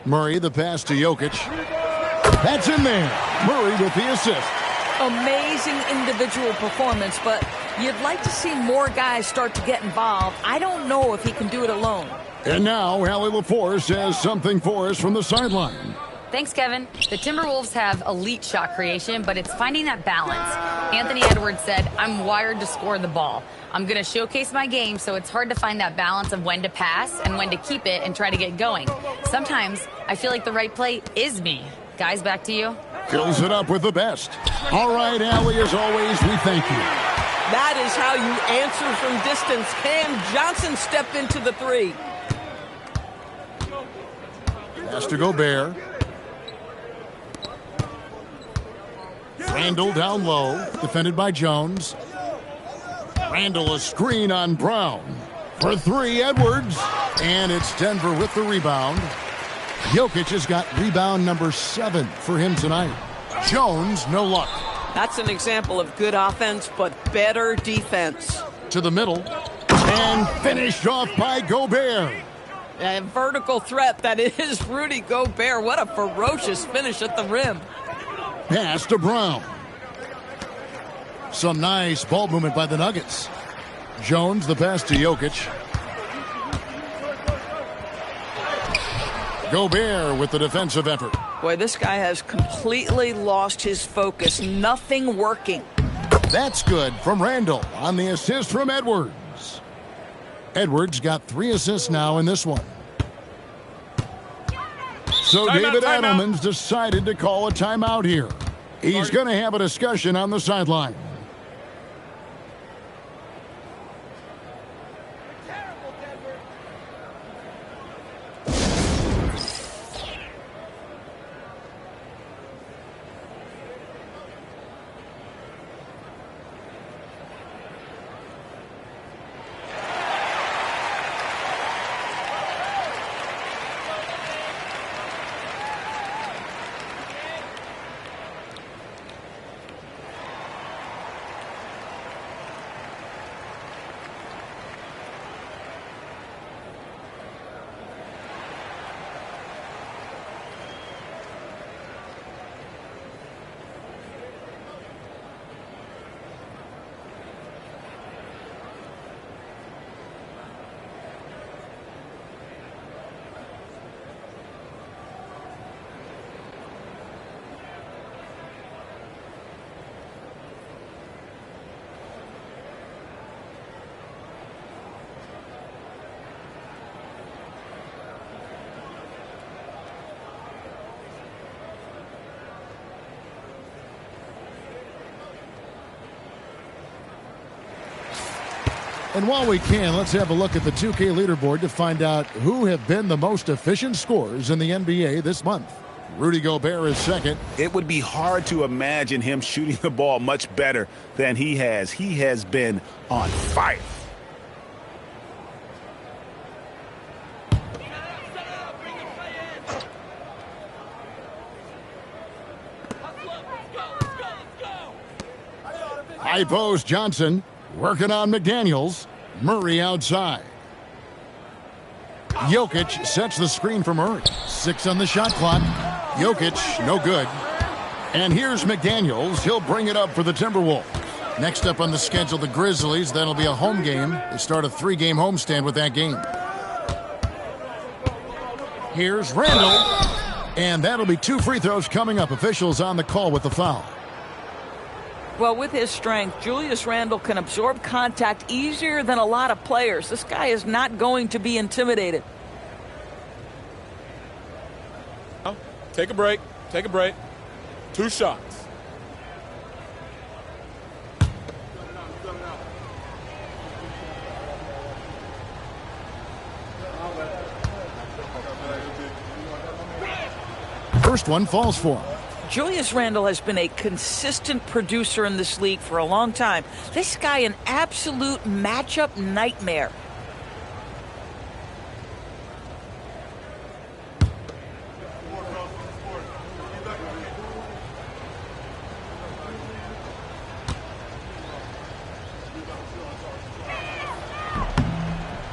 Murray, the pass to Jokic. That's in there. Murray with the assist. Amazing individual performance, but you'd like to see more guys start to get involved. I don't know if he can do it alone. And now, Allie LaForce has something for us from the sideline. Thanks, Kevin. The Timberwolves have elite shot creation, but it's finding that balance. Anthony Edwards said, "I'm wired to score the ball. I'm going to showcase my game, so it's hard to find that balance of when to pass and when to keep it and try to get going. Sometimes I feel like the right play is me." Guys, back to you. Fills it up with the best. All right, Allie, as always, we thank you. That is how you answer from distance. Cam Johnson stepped into the three. Pass to Gobert. Randall down low, defended by Jones. Randall a screen on Brown. For three, Edwards. And it's Denver with the rebound. Jokic has got rebound number 7 for him tonight. Jones, no luck. That's an example of good offense, but better defense. To the middle. And finished off by Gobert. A vertical threat that is Rudy Gobert. What a ferocious finish at the rim. Pass to Brown. Some nice ball movement by the Nuggets. Jones, the pass to Jokic. Gobert with the defensive effort. Boy, this guy has completely lost his focus. Nothing working. That's good from Randall on the assist from Edwards. Edwards got 3 assists now in this one. So David Adelman's decided to call a timeout here. He's going to have a discussion on the sideline. And while we can, let's have a look at the 2K leaderboard to find out who have been the most efficient scorers in the NBA this month. Rudy Gobert is second. It would be hard to imagine him shooting the ball much better than he has. He has been on fire. High post Johnson. Working on McDaniels. Murray outside. Jokic sets the screen for Murray. 6 on the shot clock. Jokic, no good. And here's McDaniels. He'll bring it up for the Timberwolves. Next up on the schedule, the Grizzlies. That'll be a home game. They start a 3-game homestand with that game. Here's Randall. And that'll be 2 free throws coming up. Officials on the call with the foul. Well, with his strength, Julius Randle can absorb contact easier than a lot of players. This guy is not going to be intimidated. Take a break. Take a break. 2 shots. First one falls for him. Julius Randle has been a consistent producer in this league for a long time. This guy, an absolute matchup nightmare.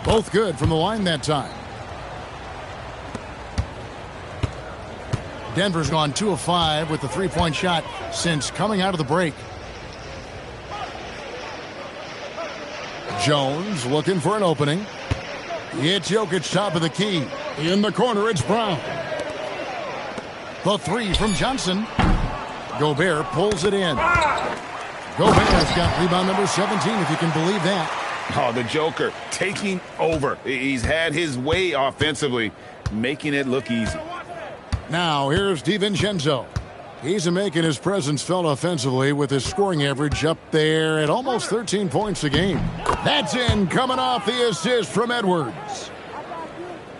Both good from the line that time. Denver's gone 2 of 5 with the three-point shot since coming out of the break. Jones looking for an opening. It's Jokic top of the key. In the corner, it's Brown. The three from Johnson. Gobert pulls it in. Gobert's got rebound number 17, if you can believe that. Oh, the Joker taking over. He's had his way offensively, making it look easy. Now, here's DiVincenzo. He's making his presence felt offensively with his scoring average up there at almost 13 points a game. That's in, coming off the assist from Edwards.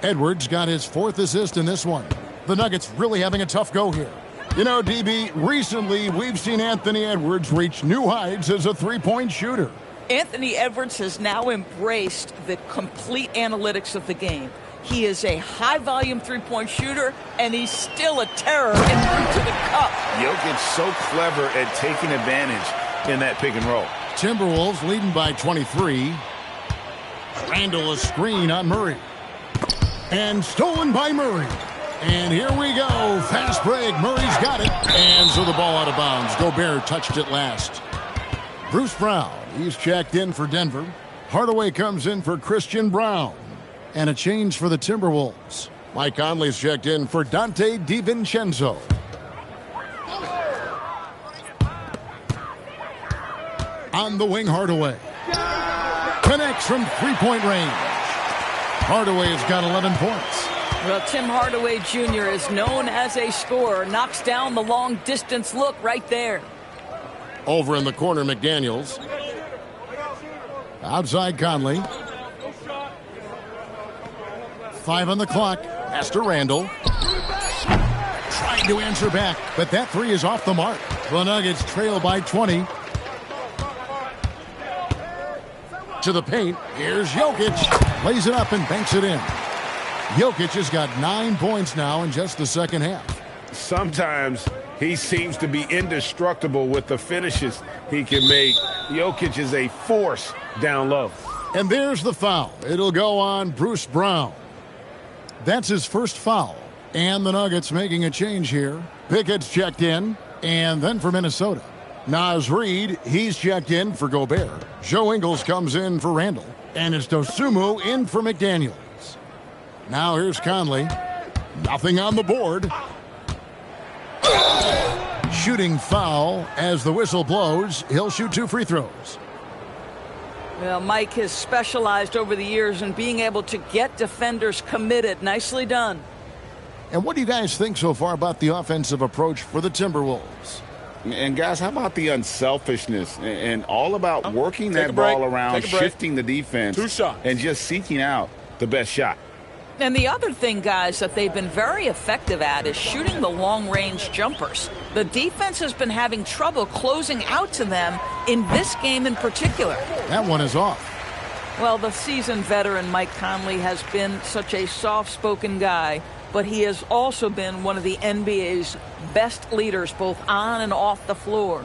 Edwards got his 4th assist in this one. The Nuggets really having a tough go here. You know, DB, recently we've seen Anthony Edwards reach new heights as a three-point shooter. Anthony Edwards has now embraced the complete analytics of the game. He is a high-volume three-point shooter, and he's still a terror en route to the cup. Jokic so clever at taking advantage in that pick and roll. Timberwolves leading by 23. Randle a screen on Murray. And stolen by Murray. And here we go. Fast break. Murray's got it. And so the ball out of bounds. Gobert touched it last. Bruce Brown, he's checked in for Denver. Hardaway comes in for Christian Brown. And a change for the Timberwolves. Mike Conley's checked in for Dante DiVincenzo. On the wing, Hardaway. Connects from three-point range. Hardaway's got 11 points. Well, Tim Hardaway Jr. is known as a scorer. Knocks down the long-distance look right there. Over in the corner, McDaniels. Outside Conley. 5 on the clock. Pass to Randle. Trying to answer back, but that three is off the mark. The Nuggets trail by 20. To the paint. Here's Jokic. Lays it up and banks it in. Jokic has got 9 points now in just the second half. Sometimes he seems to be indestructible with the finishes he can make. Jokic is a force down low. And there's the foul. It'll go on Bruce Brown. That's his first foul. And the Nuggets making a change here. Pickett's checked in. And then for Minnesota, Naz Reid, he's checked in for Gobert. Joe Ingles comes in for Randle. And it's Dosunmu in for McDaniels. Now here's Conley. Nothing on the board. Shooting foul as the whistle blows. He'll shoot 2 free throws. Well, Mike has specialized over the years in being able to get defenders committed. Nicely done. And what do you guys think so far about the offensive approach for the Timberwolves? And guys, how about the unselfishness and all about working that ball around, shifting the defense, 2 shots, and just seeking out the best shot. And the other thing, guys, that they've been very effective at is shooting the long-range jumpers. The defense has been having trouble closing out to them in this game in particular. That one is off. Well, the seasoned veteran Mike Conley has been such a soft-spoken guy, but he has also been one of the NBA's best leaders both on and off the floor.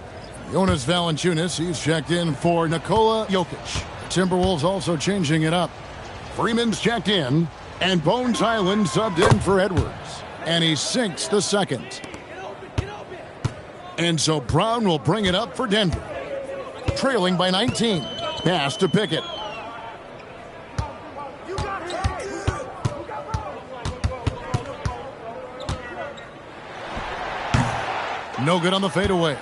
Jonas Valanciunas, he's checked in for Nikola Jokic. Timberwolves also changing it up. Freeman's checked in. And Bones Highland subbed in for Edwards. And he sinks the second. And so Brown will bring it up for Denver. Trailing by 19. Pass to Pickett. No good on the fadeaway.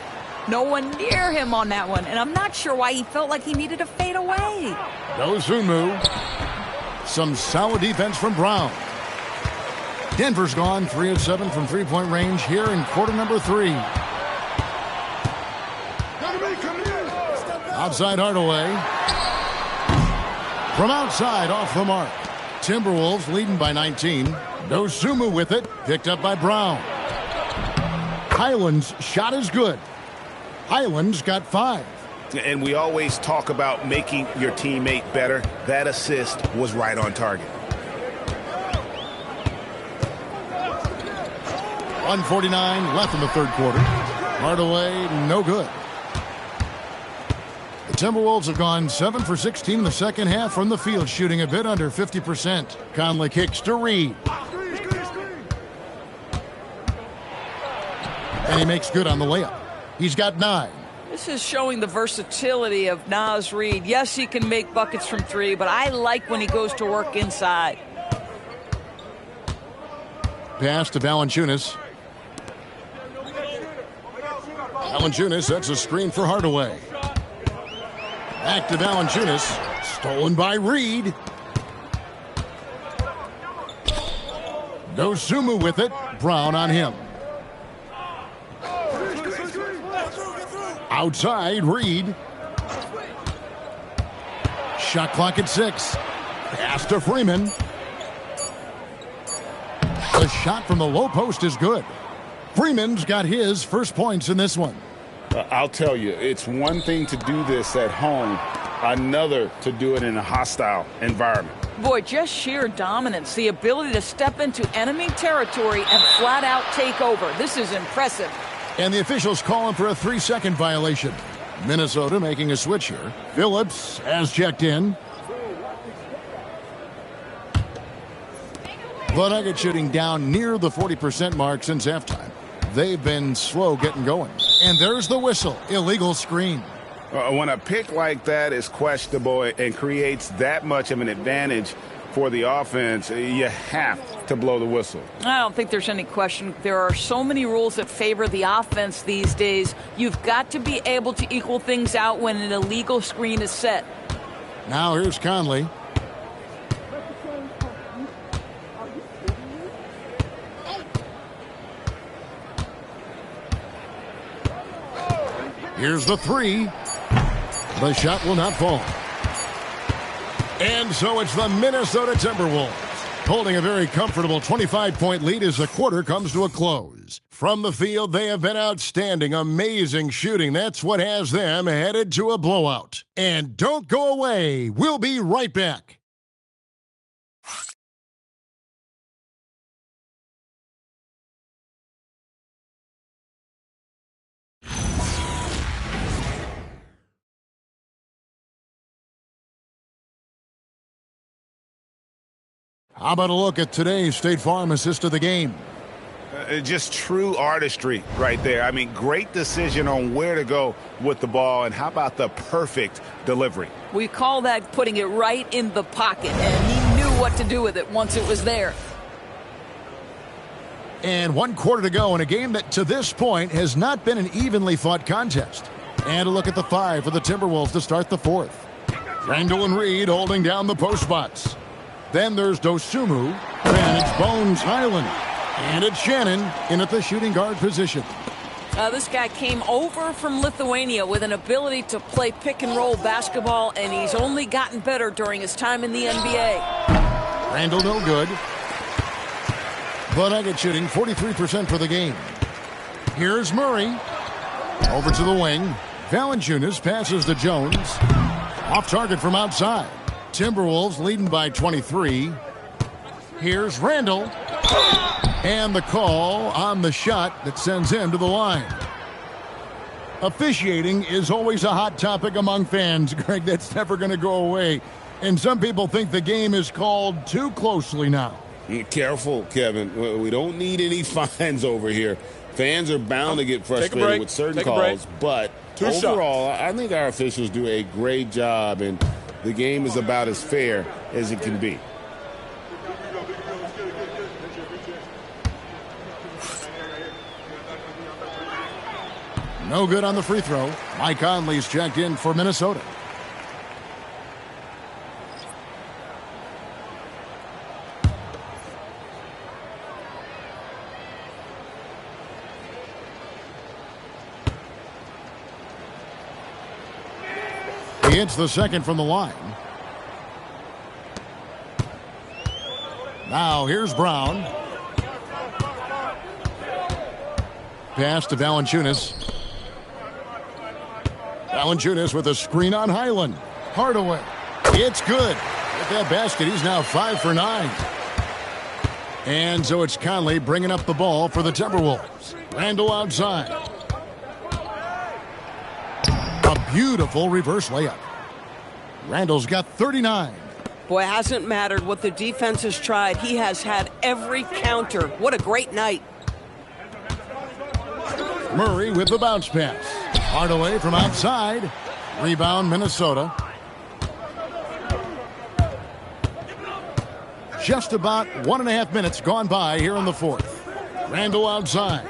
No one near him on that one. And I'm not sure why he felt like he needed a fadeaway. Dosunmu. Some solid defense from Brown. Denver's gone 3 of 7 from three-point range here in quarter number 3. Outside Hardaway. From outside off the mark. Timberwolves leading by 19. Dosunmu with it. Picked up by Brown. Highland's shot is good. Highland's got 5. And we always talk about making your teammate better. That assist was right on target. 149 left in the third quarter. Hardaway, no good. The Timberwolves have gone 7 for 16 in the second half from the field, shooting a bit under 50%. Conley kicks to Reed. And he makes good on the layup. He's got 9. This is showing the versatility of Naz Reid. Yes, he can make buckets from 3, but I like when he goes to work inside. Pass to Valanciunas. Valanciunas sets a screen for Hardaway. Back to Valanciunas. Stolen by Reed. Dosunmu with it. Brown on him. Outside, Reed. Shot clock at 6. Pass to Freeman. The shot from the low post is good. Freeman's got his first points in this one. I'll tell you, it's one thing to do this at home, another to do it in a hostile environment. Boy, just sheer dominance, the ability to step into enemy territory and flat out take over. This is impressive. And the officials calling for a 3-second violation. Minnesota making a switch here. Phillips has checked in. The Nuggets shooting down near the 40% mark since halftime. They've been slow getting going. And there's the whistle. Illegal screen. When a pick like that is questionable and creates that much of an advantage for the offense, you have to blow the whistle. I don't think there's any question. There are so many rules that favor the offense these days. You've got to be able to equal things out when an illegal screen is set. Now here's Conley. Here's the 3. The shot will not fall. And so it's the Minnesota Timberwolves holding a very comfortable 25-point lead as the quarter comes to a close. From the field, they have been outstanding, amazing shooting. That's what has them headed to a blowout. And don't go away. We'll be right back. How about a look at today's State Farm assist of the game? Just true artistry right there. I mean, great decision on where to go with the ball, and how about the perfect delivery? We call that putting it right in the pocket, and he knew what to do with it once it was there. And 1 quarter to go in a game that to this point has not been an evenly fought contest. And a look at the 5 for the Timberwolves to start the 4th. Randall and Reed holding down the post spots. Then there's Dosunmu, and it's Bones Highland. And it's Shannon in at the shooting guard position. This guy came over from Lithuania with an ability to play pick-and-roll basketball, and he's only gotten better during his time in the NBA. Randall no good. The Nuggets shooting 43% for the game. Here's Murray. Over to the wing. Valanciunas passes to Jones. Off target from outside. Timberwolves leading by 23. Here's Randall. And the call on the shot that sends him to the line. Officiating is always a hot topic among fans, Greg. That's never going to go away. And some people think the game is called too closely now. Careful, Kevin. We don't need any fines over here. Fans are bound to get frustrated with certain calls, but overall, I think our officials do a great job, and the game is about as fair as it can be. No good on the free throw. Mike Conley's checked in for Minnesota. He hits the second from the line. Now here's Brown. Pass to Valanciunas. Valanciunas with a screen on Highland. Hardaway. It's good. With that basket, he's now 5 for 9. And so it's Conley bringing up the ball for the Timberwolves. Randall outside. A Beautiful reverse layup. Randall's got 39. Boy, it hasn't mattered what the defense has tried. He has had every counter. What a great night. Murray with the bounce pass. Hardaway from outside. Rebound, Minnesota. Just about 1.5 minutes gone by here in the fourth. Randall outside.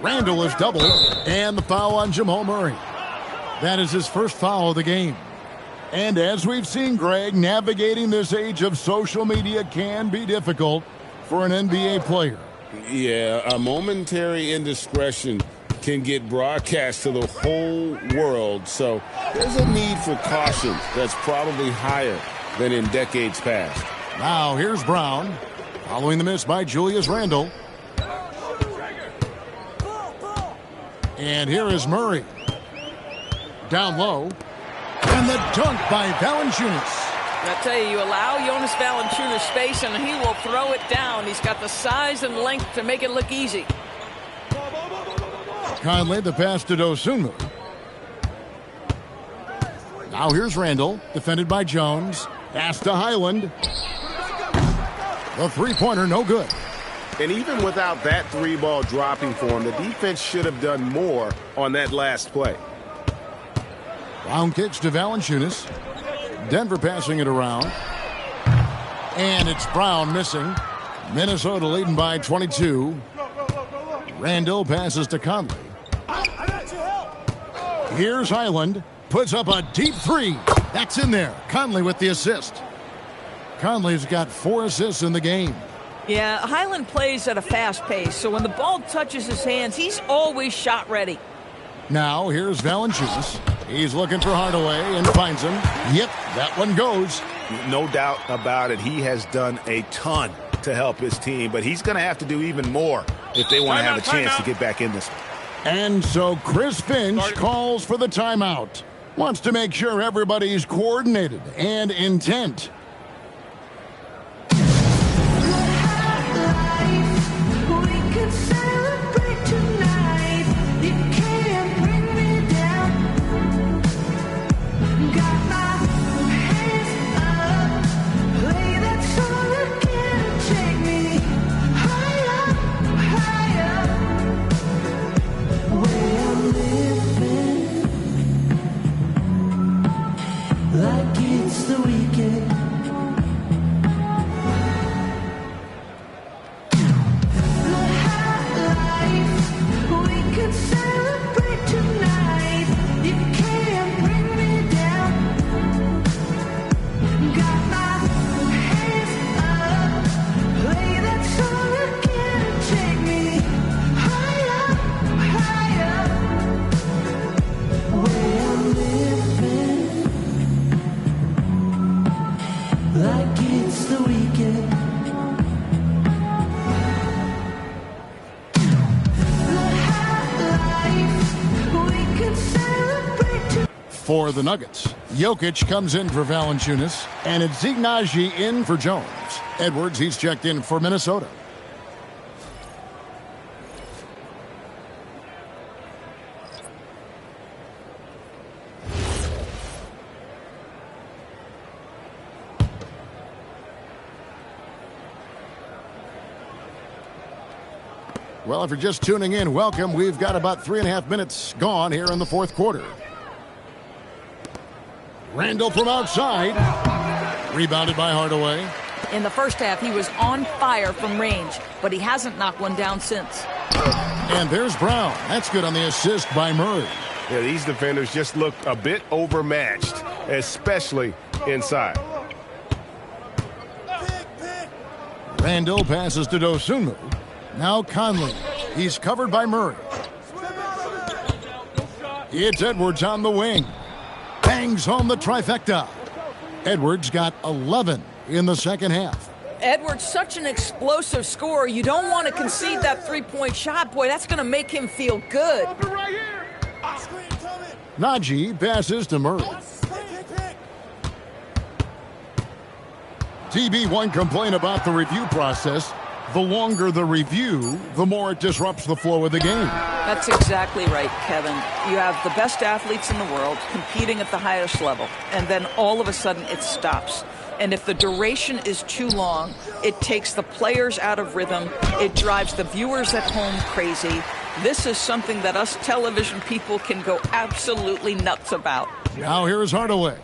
Randall is doubled, and the foul on Jamal Murray. That is his first foul of the game. And as we've seen, Greg, navigating this age of social media can be difficult for an NBA player. Yeah, a momentary indiscretion can get broadcast to the whole world. So there's a need for caution that's probably higher than in decades past. Now here's Brown, following the miss by Julius Randle. And here is Murray. Down low. And the dunk by Valanciunas. I tell you, you allow Jonas Valanciunas space and he will throw it down. He's got the size and length to make it look easy. Conley, the pass to Dosunmu. Now here's Randall, defended by Jones. Pass to Highland. The three-pointer, no good. And even without that three ball dropping for him, the defense should have done more on that last play. Brown kicks to Valanciunas. Denver passing it around. And it's Brown missing. Minnesota leading by 22. Randall passes to Conley. Here's Highland. Puts up a deep three. That's in there. Conley with the assist. Conley's got 4 assists in the game. Yeah, Highland plays at a fast pace, so when the ball touches his hands, he's always shot ready. Now here's Valanciunas. He's looking for Hardaway and finds him. Yep, that one goes. No doubt about it. He has done a ton to help his team, but he's going to have to do even more if they want to have a chance to get back in this. And so Chris Finch calls for the timeout. Wants to make sure everybody's coordinated and intent. For the Nuggets, Jokic comes in for Valanciunas, and it's Zignaji in for Jones. Edwards, he's checked in for Minnesota. Well, if you're just tuning in, welcome. We've got about 3.5 minutes gone here in the fourth quarter. Randall from outside. Rebounded by Hardaway. In the first half, he was on fire from range, but he hasn't knocked one down since. And there's Brown. That's good on the assist by Murray. Yeah, these defenders just look a bit overmatched, especially inside. Randall passes to Dosunmu. Now Conley. He's covered by Murray. It's Edwards on the wing. Bangs home the trifecta. Edwards got 11 in the second half. Edwards, such an explosive scorer. You don't want to concede that three-point shot. Boy, that's going to make him feel good. Najee passes to Murray. TB1 complain about the review process. The longer the review, the more it disrupts the flow of the game. That's exactly right, Kevin. You have the best athletes in the world competing at the highest level, and then all of a sudden it stops. And if the duration is too long, it takes the players out of rhythm. It drives the viewers at home crazy. This is something that us television people can go absolutely nuts about. Now here is Hardaway.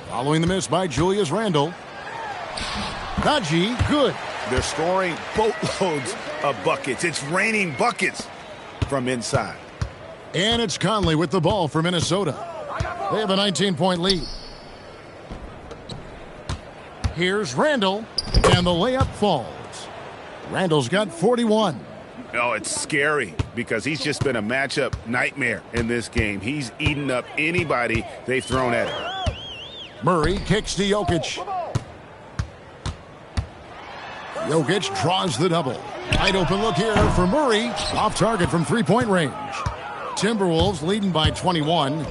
Following the miss by Julius Randle. Najee, good. They're scoring boatloads of buckets. It's raining buckets from inside. And it's Conley with the ball for Minnesota. They have a 19-point lead. Here's Randle, and the layup falls. Randle's got 41. Oh, it's scary because he's just been a matchup nightmare in this game. He's eaten up anybody they've thrown at him. Murray kicks to Jokic. Jokic draws the double. Wide open look here for Murray. Off target from three-point range. Timberwolves leading by 21.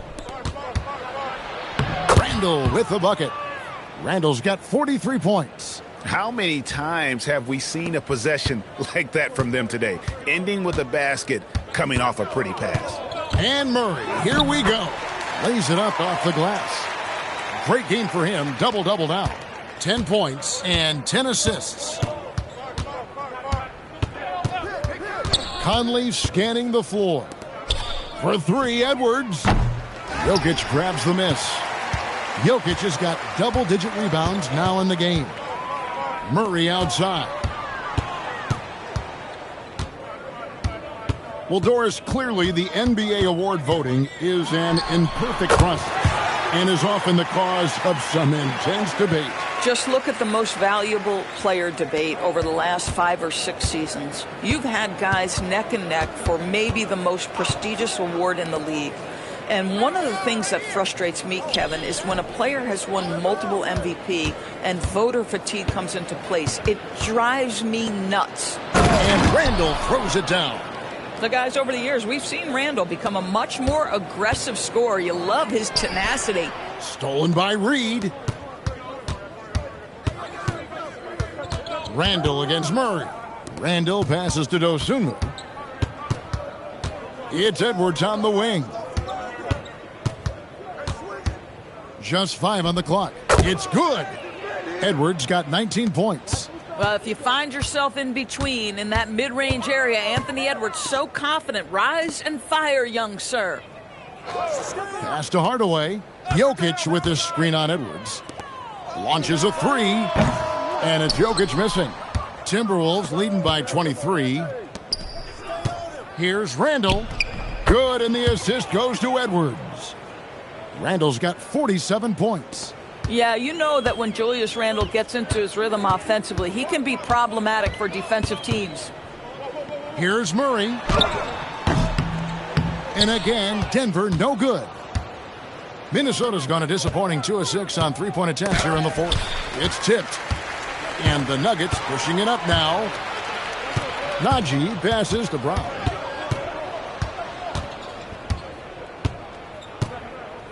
Randle with the bucket. Randle's got 43 points. How many times have we seen a possession like that from them today? Ending with a basket, coming off a pretty pass. And Murray, here we go. Lays it up off the glass. Great game for him. Double-double now. 10 points and 10 assists. Conley scanning the floor. For three, Edwards. Jokic grabs the miss. Jokic has got double-digit rebounds now in the game. Murray outside. Well, Doris, clearly the NBA award voting is an imperfect process and is often the cause of some intense debate. Just look at the most valuable player debate over the last 5 or 6 seasons. You've had guys neck and neck for maybe the most prestigious award in the league. And one of the things that frustrates me, Kevin, is when a player has won multiple MVP and voter fatigue comes into place. It drives me nuts. And Randle throws it down. The guys, over the years, we've seen Randle become a much more aggressive scorer. You love his tenacity. Stolen by Reed. Randle against Murray. Randle passes to Dosunmu. It's Edwards on the wing. Just 5 on the clock. It's good. Edwards got 19 points. Well, if you find yourself in between in that mid-range area, Anthony Edwards so confident. Rise and fire, young sir. Pass to Hardaway. Jokic with this screen on Edwards. Launches a three. And it's Jokic missing. Timberwolves leading by 23. Here's Randle. Good, and the assist goes to Edwards. Randle's got 47 points. Yeah, you know that when Julius Randle gets into his rhythm offensively, he can be problematic for defensive teams. Here's Murray. And again, Denver no good. Minnesota's gone a disappointing 2 of 6 on three-point attempts here in the fourth. It's tipped. And the Nuggets pushing it up now. Najee passes to Brown.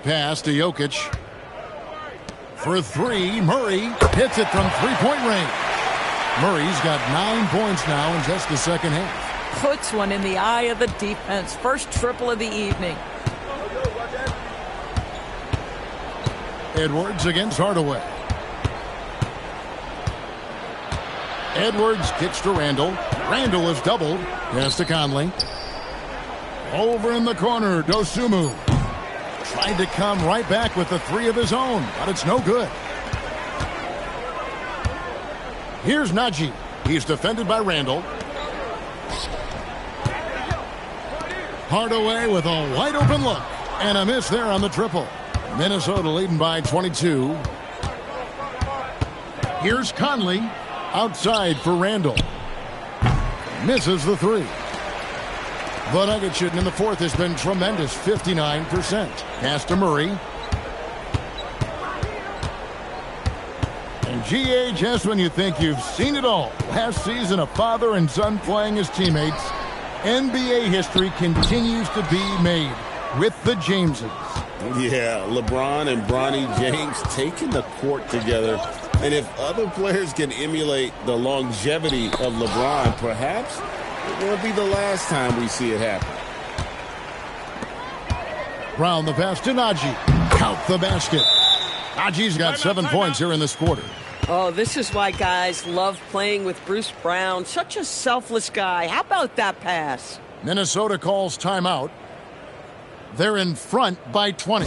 Pass to Jokic. For three, Murray hits it from three-point range. Murray's got 9 points now in just the second half. Puts one in the eye of the defense. First triple of the evening. Edwards against Hardaway. Edwards kicks to Randle. Randle is doubled. Pass to Conley. Over in the corner, Dosunmu. Tried to come right back with the three of his own, but it's no good. Here's Najee. He's defended by Randle. Hardaway with a wide open look. And a miss there on the triple. Minnesota leading by 22. Here's Conley. Outside for Randle. Misses the three. The Nuggets shooting in the fourth has been tremendous, 59%. Pass to Murray. And GA, just when you think you've seen it all, last season a father and son playing as teammates, NBA history continues to be made with the Jameses. Yeah, LeBron and Bronny James taking the court together And if other players can emulate the longevity of LeBron, perhaps it won't be the last time we see it happen. Brown the pass to Najee. Count the basket. Najee's got 7 points here in this quarter. Oh, this is why guys love playing with Bruce Brown. Such a selfless guy. How about that pass? Minnesota calls timeout. They're in front by 20.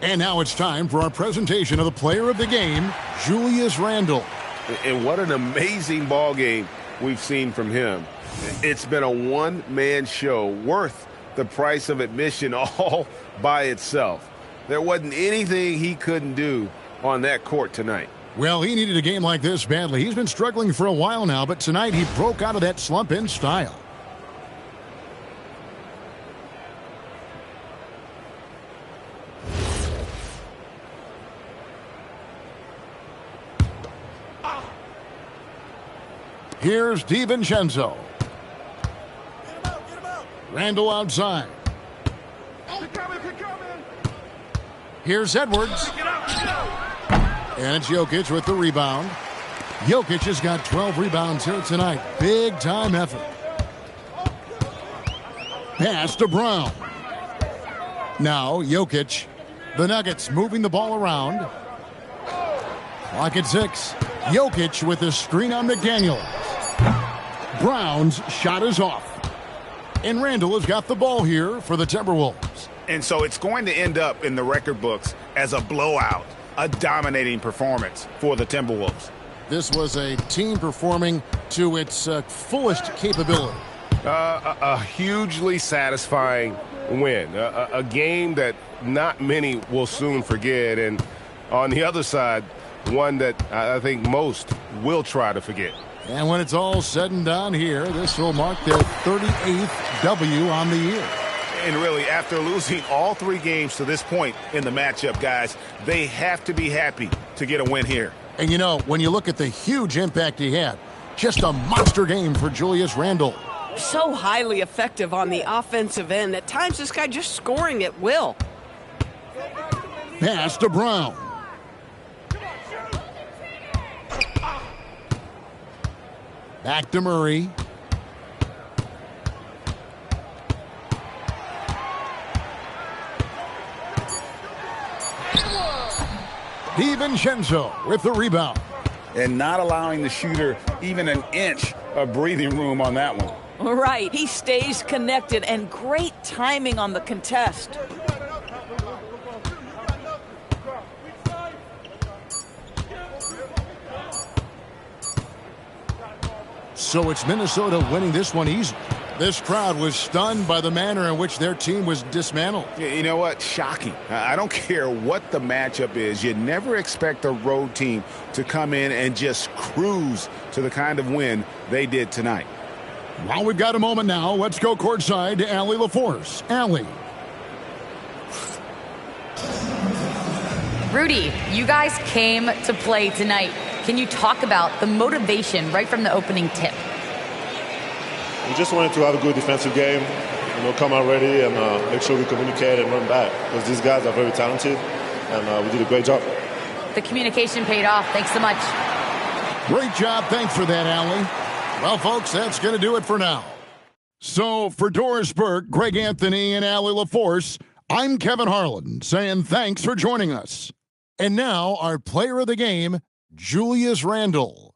And now it's time for our presentation of the player of the game, Julius Randle. And what an amazing ball game we've seen from him. It's been a one-man show worth the price of admission all by itself. There wasn't anything he couldn't do on that court tonight. Well, he needed a game like this badly. He's been struggling for a while now, but tonight he broke out of that slump in style. Here's DiVincenzo. Randle outside. Here's Edwards. And it's Jokic with the rebound. Jokic has got 12 rebounds here tonight. Big time effort. Pass to Brown. Now Jokic. The Nuggets moving the ball around. Clock at 6. Jokic with a screen on McDaniel. Brown's shot is off. And Randle has got the ball here for the Timberwolves. And so it's going to end up in the record books as a blowout, a dominating performance for the Timberwolves. This was a team performing to its fullest capability. A hugely satisfying win, a game that not many will soon forget, and on the other side, one that I think most will try to forget. And when it's all said and done here, this will mark their 38th W on the year. And really, after losing all 3 games to this point in the matchup, guys, they have to be happy to get a win here. And you know, when you look at the huge impact he had, just a monster game for Julius Randle. So highly effective on the offensive end. At times, this guy just scoring at will. Pass to Brown. Back to Murray. DiVincenzo with the rebound. And not allowing the shooter even an inch of breathing room on that one. Right. He stays connected, and great timing on the contest. So it's Minnesota winning this one easily. This crowd was stunned by the manner in which their team was dismantled. You know what? Shocking. I don't care what the matchup is. You never expect a road team to come in and just cruise to the kind of win they did tonight. Well, we've got a moment now. Let's go courtside to Allie LaForce. Allie. Rudy, you guys came to play tonight. Can you talk about the motivation right from the opening tip? We just wanted to have a good defensive game, come out ready and make sure we communicate and run back. Because these guys are very talented, and we did a great job. The communication paid off. Thanks so much. Great job. Thanks for that, Allie. Well, folks, that's going to do it for now. So for Doris Burke, Greg Anthony, and Allie LaForce, I'm Kevin Harlan saying thanks for joining us. And now our player of the game, Julius Randle.